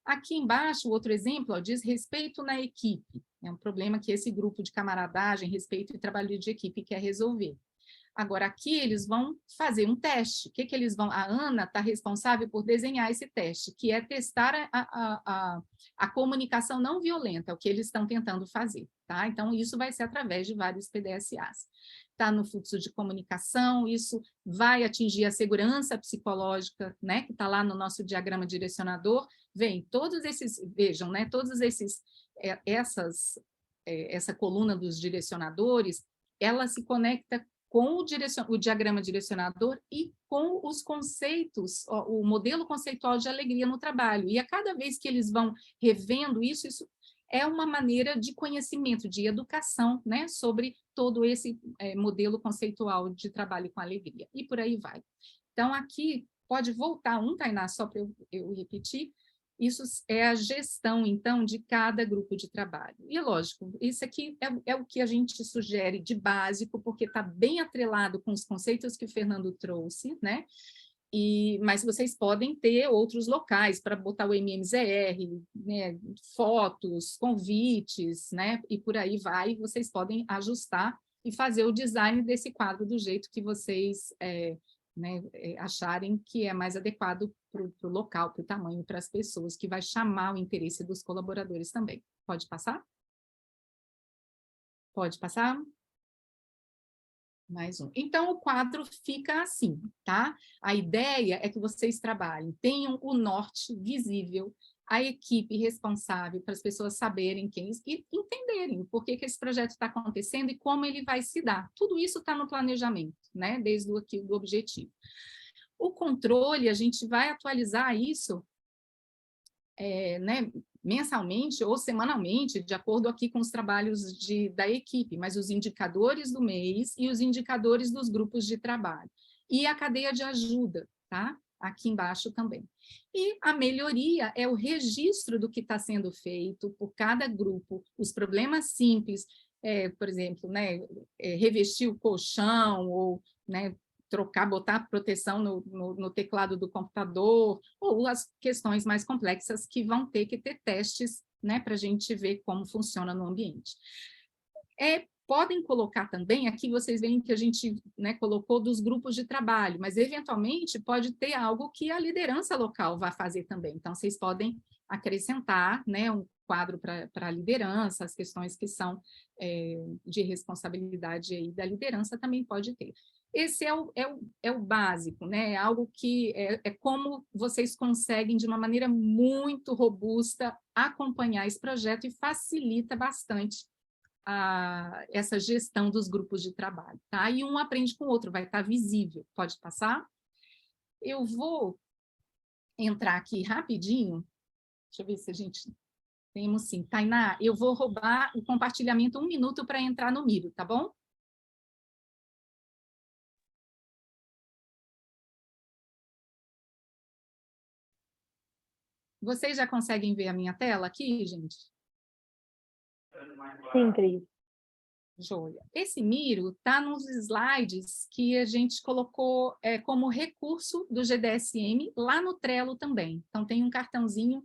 Aqui embaixo, outro exemplo, ó, diz respeito na equipe. É um problema que esse grupo de camaradagem, respeito e trabalho de equipe quer resolver. Agora, aqui eles vão fazer um teste. O que eles vão... A Ana está responsável por desenhar esse teste, que é testar a comunicação não violenta, o que eles estão tentando fazer, tá? Então, isso vai ser através de vários PDSAs. Está no fluxo de comunicação, isso vai atingir a segurança psicológica, né, que está lá no nosso diagrama direcionador. Vejam, né, todos esses, essa coluna dos direcionadores, ela se conecta com o diagrama direcionador e com os conceitos, o modelo conceitual de alegria no trabalho. E a cada vez que eles vão revendo isso é uma maneira de conhecimento, de educação, né, sobre todo esse modelo conceitual de trabalho com alegria. E por aí vai. Então, aqui, pode voltar Tainá, só para eu repetir. Isso é a gestão, então, de cada grupo de trabalho. E, lógico, isso aqui é o que a gente sugere de básico, porque está bem atrelado com os conceitos que o Fernando trouxe, né? Mas vocês podem ter outros locais para botar o MMZR, né? Fotos, convites, né? E por aí vai, vocês podem ajustar e fazer o design desse quadro do jeito que vocês acharem que é mais adequado para o local, para o tamanho, para as pessoas, que vai chamar o interesse dos colaboradores também. Pode passar? Pode passar? Mais um. Então, o quadro fica assim, tá? A ideia é que vocês trabalhem, tenham o norte visível, a equipe responsável para as pessoas saberem quem e entenderem por que esse projeto está acontecendo e como ele vai se dar. Tudo isso está no planejamento, né? Desde o objetivo. O controle, a gente vai atualizar isso mensalmente ou semanalmente, de acordo aqui com os trabalhos da equipe, mas os indicadores do mês e os indicadores dos grupos de trabalho. E a cadeia de ajuda, tá? Aqui embaixo também. E a melhoria é o registro do que está sendo feito por cada grupo, os problemas simples, por exemplo, revestir o colchão, ou botar proteção no teclado do computador, ou as questões mais complexas que vão ter que ter testes, para a gente ver como funciona no ambiente. Podem colocar também, aqui vocês veem que a gente colocou dos grupos de trabalho, mas eventualmente pode ter algo que a liderança local vai fazer também. Então, vocês podem acrescentar um quadro para a liderança, as questões que são de responsabilidade aí da liderança também pode ter. Esse é o básico, né? Algo que é como vocês conseguem, de uma maneira muito robusta, acompanhar esse projeto e facilita bastante essa gestão dos grupos de trabalho, tá? E um aprende com o outro, vai estar visível. Pode passar? Eu vou entrar aqui rapidinho. Deixa eu ver se a gente... Temos sim. Tainá, eu vou roubar o compartilhamento 1 minuto para entrar no Miro, tá bom? Vocês já conseguem ver a minha tela aqui, gente? Sim, Cris. Joia. Esse Miro está nos slides que a gente colocou como recurso do GDSM lá no Trello também. Então, tem um cartãozinho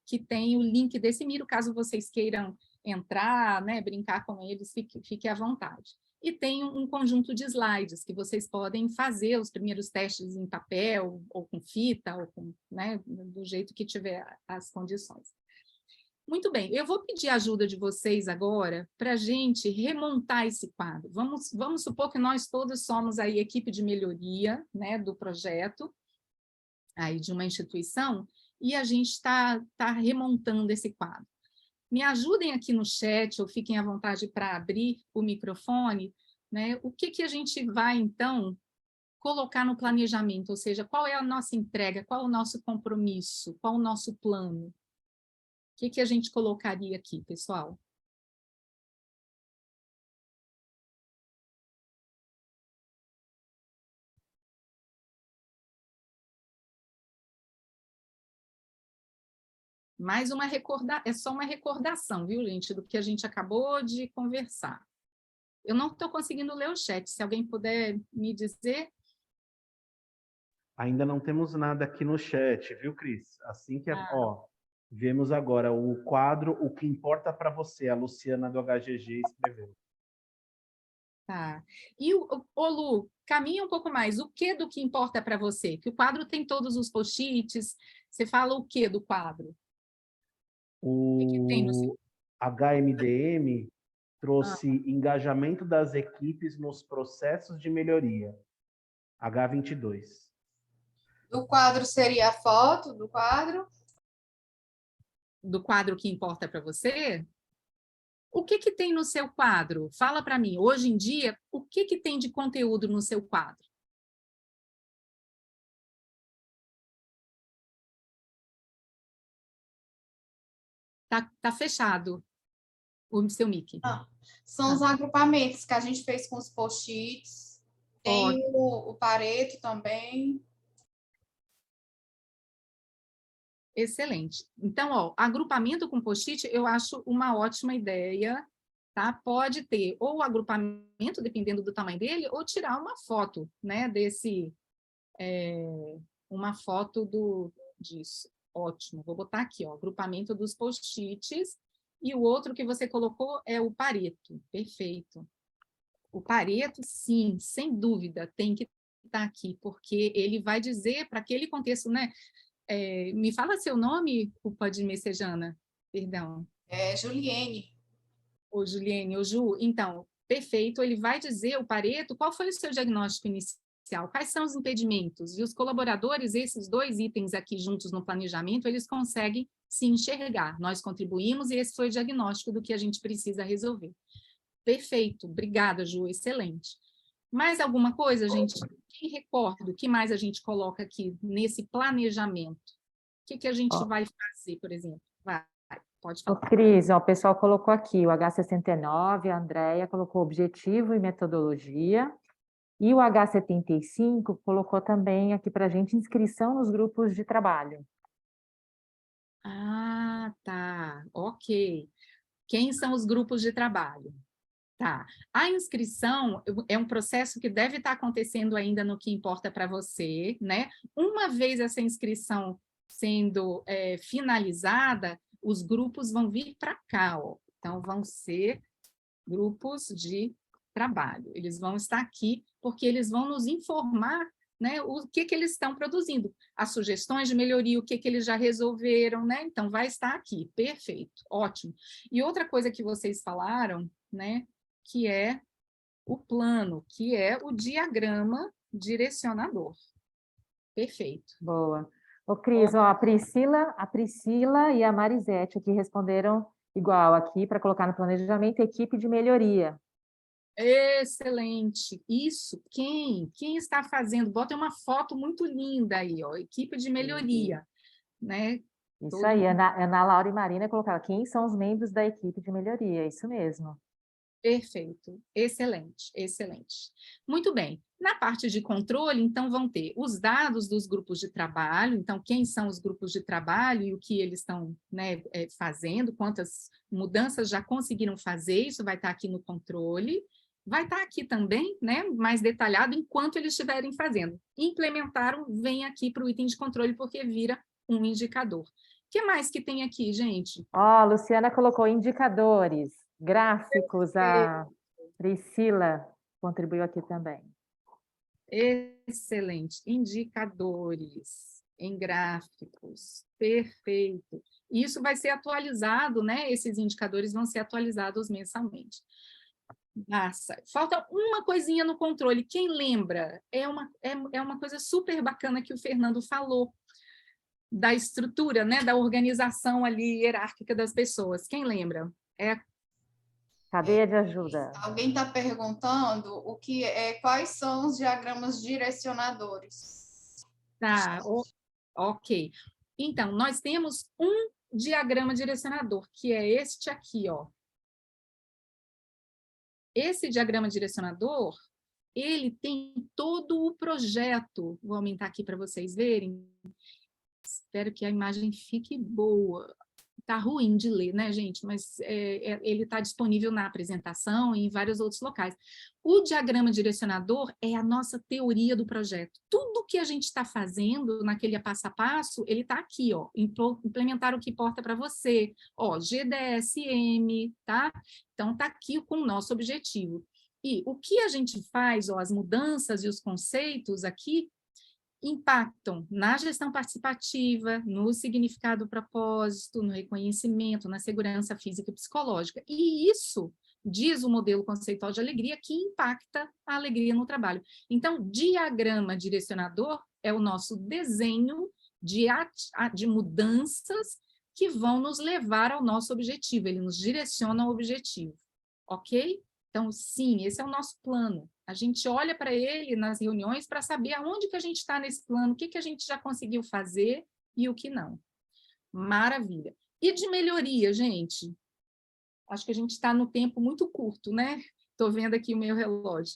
que tem o link desse Miro, caso vocês queiram entrar, brincar com eles, fique à vontade. E tem um conjunto de slides que vocês podem fazer os primeiros testes em papel, ou com fita, ou com, do jeito que tiver as condições. Muito bem, eu vou pedir a ajuda de vocês agora para a gente remontar esse quadro. Vamos supor que nós todos somos aí equipe de melhoria, do projeto, aí de uma instituição, e a gente está remontando esse quadro. Me ajudem aqui no chat, ou fiquem à vontade para abrir o microfone, o que a gente vai, então, colocar no planejamento, ou seja, qual é a nossa entrega, qual é o nosso compromisso, qual é o nosso plano? O que a gente colocaria aqui, pessoal? Mais uma é só uma recordação, viu, gente, do que a gente acabou de conversar. Eu não estou conseguindo ler o chat, se alguém puder me dizer. Ainda não temos nada aqui no chat, viu, Cris? Assim que... vemos agora o quadro O que Importa para Você, a Luciana do HGG escreveu. Tá. E, Lu, caminha um pouco mais. O que do que importa para você? Que o quadro tem todos os post-its. Você fala o que do quadro? O HMDM trouxe engajamento das equipes nos processos de melhoria. H22. Do quadro seria a foto do quadro? Do quadro que importa para você? O que tem no seu quadro? Fala para mim, hoje em dia, o que tem de conteúdo no seu quadro? Tá fechado o seu mic. São os agrupamentos que a gente fez com os post-its. Tem o Pareto também. Excelente. Então, ó, agrupamento com post-it eu acho uma ótima ideia, tá? Pode ter ou o agrupamento, dependendo do tamanho dele, ou tirar uma foto, né, uma foto disso. Ótimo, vou botar aqui, ó, agrupamento dos post-its, e o outro que você colocou é o Pareto. Perfeito. O Pareto, sim, sem dúvida, tem que estar aqui, porque ele vai dizer para aquele contexto, né? Me fala seu nome, culpa messejana, perdão. Juliene. Ô, Juliene, ô, Ju, então, perfeito, ele vai dizer, o Pareto, qual foi o seu diagnóstico inicial, quais são os impedimentos, e os colaboradores, esses 2 itens aqui juntos no planejamento, eles conseguem se enxergar, nós contribuímos e esse foi o diagnóstico do que a gente precisa resolver. Perfeito, obrigada, Ju, excelente. Mais alguma coisa, gente? Quem recorda, o que mais a gente coloca aqui nesse planejamento? O que a gente vai fazer, por exemplo? Vai, pode falar. Cris, ó, o pessoal colocou aqui, o H69, a Andrea colocou objetivo e metodologia, e o H75 colocou também aqui para a gente inscrição nos grupos de trabalho. Ah, tá, ok. Quem são os grupos de trabalho? Tá. A inscrição é um processo que deve estar acontecendo ainda no que importa para você, né? Uma vez essa inscrição sendo finalizada, os grupos vão vir para cá, ó. Então, vão ser grupos de trabalho. Eles vão estar aqui porque eles vão nos informar, né, o que eles estão produzindo, as sugestões de melhoria, o que eles já resolveram, né? Então, vai estar aqui. Perfeito, ótimo. E outra coisa que vocês falaram, né, que é o plano, que é o diagrama direcionador. Perfeito. Boa. Ô, Cris, ó, a Priscila e a Marisete aqui responderam igual aqui para colocar no planejamento equipe de melhoria. Excelente. Isso. Quem está fazendo? Bota uma foto muito linda aí, ó, equipe de melhoria, né? Isso Todo aí, mundo. Ana Laura e Marina colocaram quem são os membros da equipe de melhoria, isso mesmo. Perfeito, excelente, excelente. Muito bem, na parte de controle, então, vão ter os dados dos grupos de trabalho, então, quem são os grupos de trabalho e o que eles estão, né, fazendo, quantas mudanças já conseguiram fazer, isso vai estar aqui no controle, vai estar aqui também, né, mais detalhado, enquanto eles estiverem fazendo. Implementaram, vem aqui para o item de controle, porque vira um indicador. O que mais que tem aqui, gente? Ó, a Luciana colocou indicadores. Gráficos, a Priscila contribuiu aqui também. Excelente. Indicadores em gráficos. Perfeito. Isso vai ser atualizado, né? Esses indicadores vão ser atualizados mensalmente. Massa. Falta uma coisinha no controle. Quem lembra? É uma coisa super bacana que o Fernando falou, da estrutura, né? Da organização ali hierárquica das pessoas. Quem lembra? Cadeia de ajuda. Alguém está perguntando quais são os diagramas direcionadores. Tá, ok. Então, nós temos um diagrama direcionador, que é este aqui, ó. Esse diagrama direcionador, ele tem todo o projeto. Vou aumentar aqui para vocês verem. Espero que a imagem fique boa. Está ruim de ler, né, gente? Mas ele está disponível na apresentação e em vários outros locais. O diagrama direcionador é a nossa teoria do projeto. Tudo que a gente está fazendo naquele passo a passo, ele está aqui, ó. Implementar o que importa para você. Ó, GDSM, tá? Então, está aqui com o nosso objetivo. E o que a gente faz, ó, as mudanças e os conceitos aqui, impactam na gestão participativa, no significado propósito, no reconhecimento, na segurança física e psicológica. E isso, diz o modelo conceitual de alegria, que impacta a alegria no trabalho. Então, diagrama direcionador é o nosso desenho de mudanças que vão nos levar ao nosso objetivo, ele nos direciona ao objetivo, ok? Então, sim, esse é o nosso plano. A gente olha para ele nas reuniões para saber aonde que a gente está nesse plano, o que a gente já conseguiu fazer e o que não. Maravilha. E de melhoria, gente? Acho que a gente está no tempo muito curto, né? Estou vendo aqui o meu relógio.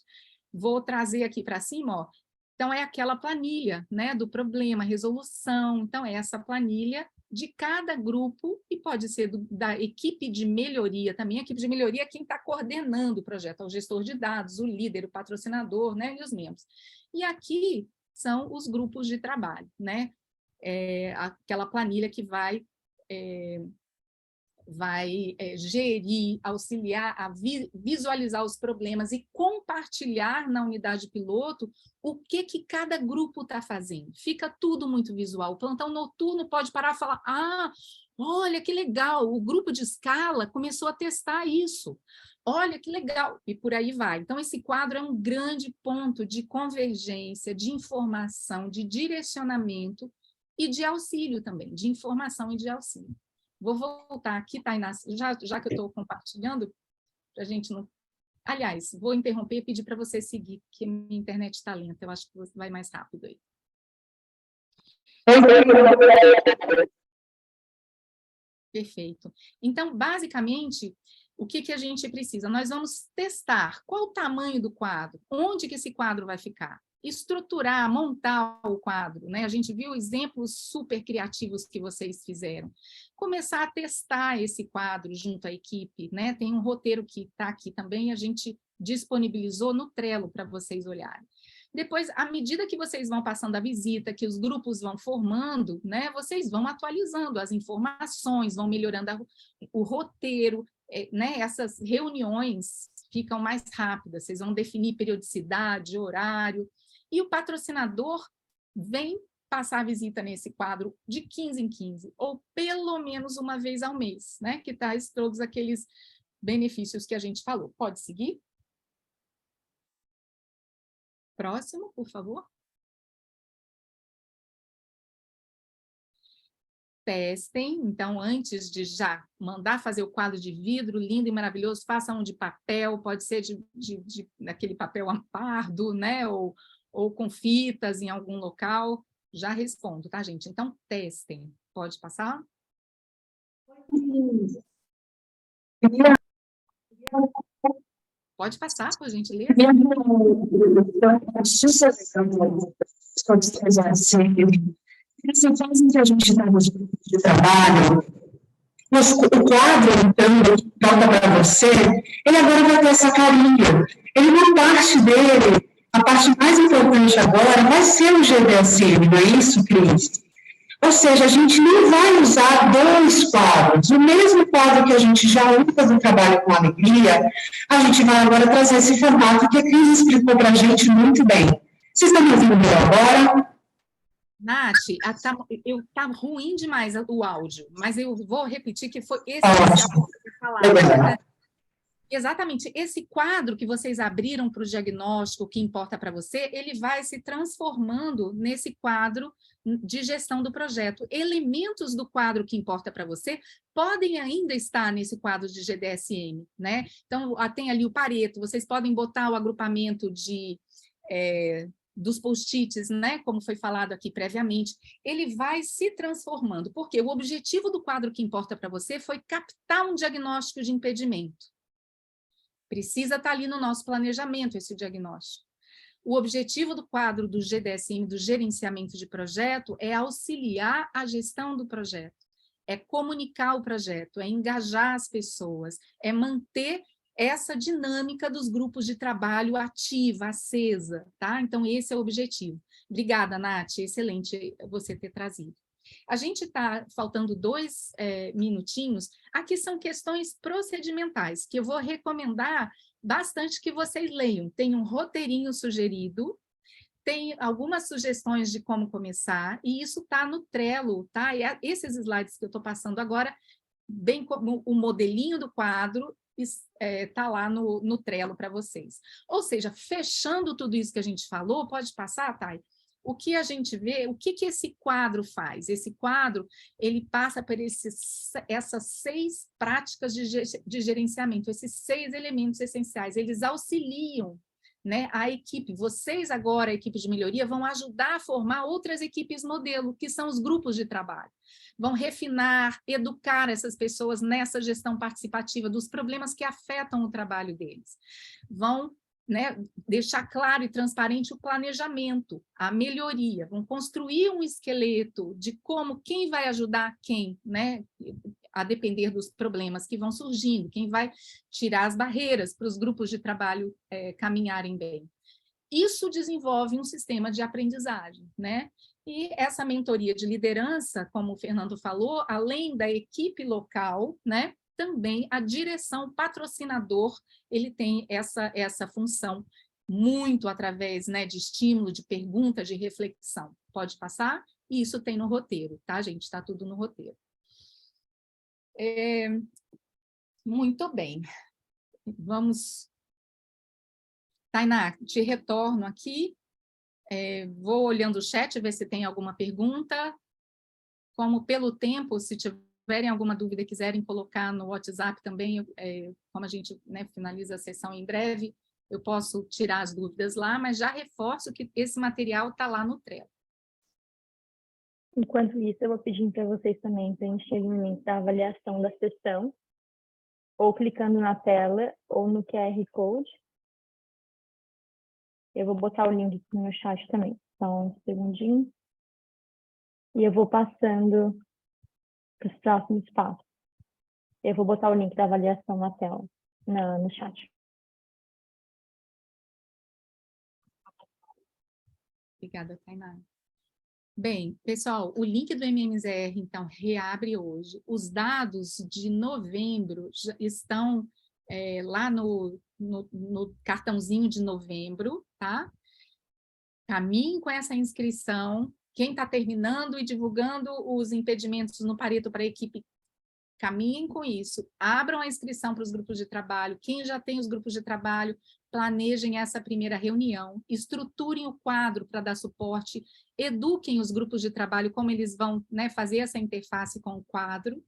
Vou trazer aqui para cima, ó. Então, é aquela planilha, né, do problema, resolução. Então, essa planilha de cada grupo, e pode ser da equipe de melhoria também. A equipe de melhoria é quem está coordenando o projeto, é o gestor de dados, o líder, o patrocinador, né, e os membros. E aqui são os grupos de trabalho, né? Aquela planilha que vai gerir, auxiliar a visualizar os problemas e compartilhar na unidade piloto o que cada grupo está fazendo. Fica tudo muito visual. O plantão noturno pode parar e falar, olha que legal, o grupo de escala começou a testar isso. Olha que legal, e por aí vai. Então, esse quadro é um grande ponto de convergência, de informação, de direcionamento e de auxílio também, de informação e de auxílio. Vou voltar aqui, Tainá, já que eu estou compartilhando, para a gente não... Aliás, vou interromper e pedir para você seguir, porque a minha internet está lenta, eu acho que você vai mais rápido aí. Perfeito. Então, basicamente, o que a gente precisa? Nós vamos testar qual o tamanho do quadro, onde que esse quadro vai ficar, estruturar, montar o quadro, né? A gente viu exemplos super criativos que vocês fizeram. Começar a testar esse quadro junto à equipe, né? Tem um roteiro que está aqui também, a gente disponibilizou no Trello para vocês olharem. Depois, à medida que vocês vão passando a visita, que os grupos vão formando, né? Vocês vão atualizando as informações, vão melhorando o roteiro, né? Essas reuniões ficam mais rápidas, vocês vão definir periodicidade, horário, e o patrocinador vem passar a visita nesse quadro de 15 em 15, ou pelo menos uma vez ao mês, né? Que traz todos aqueles benefícios que a gente falou. Pode seguir? Próximo, por favor. Testem, então, antes de já mandar fazer o quadro de vidro, lindo e maravilhoso, façam um de papel, pode ser daquele papel pardo, né? Ou com fitas em algum local. Já respondo, tá, gente? Então, testem. Pode passar? Pode passar, por gentileza. Essa fase em que a gente está nos grupos de trabalho, o quadro, então, que toca para você, ele agora vai ter essa carinha. Ele, uma parte dele, a parte mais importante agora, vai ser o GDSM, não é isso, Cris? Ou seja, a gente não vai usar dois quadros. O mesmo quadro que a gente já usa no Trabalho com Alegria, a gente vai agora trazer esse formato que a Cris explicou para a gente muito bem. Vocês estão me ouvindo bem agora? Nath, tá ruim demais o áudio, mas eu vou repetir que foi essencial que você falar. Exatamente, esse quadro que vocês abriram para o diagnóstico, que importa para você, ele vai se transformando nesse quadro de gestão do projeto. Elementos do quadro que importa para você podem ainda estar nesse quadro de GDSM, né? Então, tem ali o Pareto, vocês podem botar o agrupamento dos post-its, né, como foi falado aqui previamente, ele vai se transformando, porque o objetivo do quadro que importa para você foi captar um diagnóstico de impedimento. Precisa estar ali no nosso planejamento esse diagnóstico. O objetivo do quadro do GDSM, do gerenciamento de projeto, é auxiliar a gestão do projeto, é comunicar o projeto, é engajar as pessoas, é manter essa dinâmica dos grupos de trabalho ativa, acesa, tá? Então, esse é o objetivo. Obrigada, Nath, excelente você ter trazido. A gente está faltando 2 minutinhos. Aqui são questões procedimentais, que eu vou recomendar bastante que vocês leiam. Tem um roteirinho sugerido, tem algumas sugestões de como começar, e isso está no Trello, tá? E esses slides que eu estou passando agora, bem como o modelinho do quadro, está lá no Trello para vocês. Ou seja, fechando tudo isso que a gente falou, pode passar, Thay? O que a gente vê, o que esse quadro faz? Esse quadro, ele passa por essas 6 práticas de gerenciamento, esses 6 elementos essenciais, eles auxiliam, né, a equipe. Vocês agora, a equipe de melhoria, vão ajudar a formar outras equipes modelo, que são os grupos de trabalho. Vão refinar, educar essas pessoas nessa gestão participativa dos problemas que afetam o trabalho deles. Vão né, deixar claro e transparente o planejamento, a melhoria, vão construir um esqueleto de como, quem vai ajudar quem, né, a depender dos problemas que vão surgindo, quem vai tirar as barreiras para os grupos de trabalho caminharem bem. Isso desenvolve um sistema de aprendizagem, né? E essa mentoria de liderança, como o Fernando falou, além da equipe local, né, também a direção, o patrocinador, ele tem essa função muito através, né, de estímulo, de pergunta, de reflexão. Pode passar? E isso tem no roteiro, tá, gente? Está tudo no roteiro. Muito bem. Vamos... Tainá, te retorno aqui. Vou olhando o chat, ver se tem alguma pergunta. Como pelo tempo, se tiverem alguma dúvida e quiserem colocar no WhatsApp também, como a gente, né, finaliza a sessão em breve, eu posso tirar as dúvidas lá, mas já reforço que esse material está lá no Trello. Enquanto isso, eu vou pedir para vocês também preencherem o link da avaliação da sessão, ou clicando na tela, ou no QR Code. Eu vou botar o link aqui no chat também. Só um segundinho. E eu vou passando para os próximos passos. Eu vou botar o link da avaliação na tela, no chat. Obrigada, Tainá. Bem, pessoal, o link do MMZR, então, reabre hoje. Os dados de novembro já estão lá no cartãozinho de novembro, tá? Caminhem com essa inscrição. Quem está terminando e divulgando os impedimentos no Pareto para a equipe, caminhem com isso. Abram a inscrição para os grupos de trabalho. Quem já tem os grupos de trabalho, planejem essa primeira reunião, estruturem o quadro para dar suporte, eduquem os grupos de trabalho como eles vão, né, fazer essa interface com o quadro.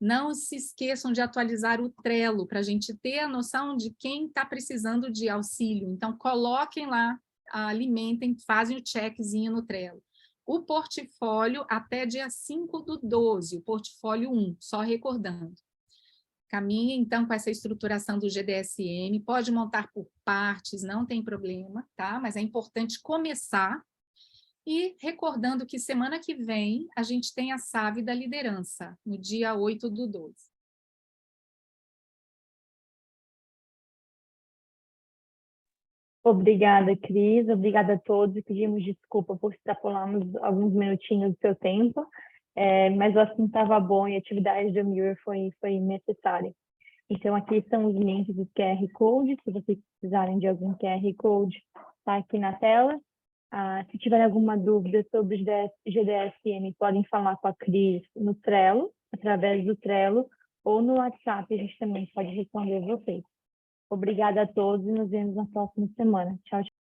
Não se esqueçam de atualizar o Trello, para a gente ter a noção de quem está precisando de auxílio. Então, coloquem lá, alimentem, fazem o checkzinho no Trello. O portfólio até dia 5/12, o portfólio 1, só recordando. Caminhe, então, com essa estruturação do GDSM, pode montar por partes, não tem problema, tá? Mas é importante começar. E recordando que semana que vem a gente tem a SAV da liderança, no dia 8/12. Obrigada, Cris. Obrigada a todos. Pedimos desculpa por extrapolarmos alguns minutinhos do seu tempo, mas o assunto estava bom e a atividade do Mirror foi necessária. Então, aqui estão os links do QR Code. Se vocês precisarem de algum QR Code, está aqui na tela. Se tiver alguma dúvida sobre o GDSM, podem falar com a Cris no Trello, através do Trello, ou no WhatsApp, a gente também pode responder vocês. Obrigada a todos e nos vemos na próxima semana. Tchau, tchau.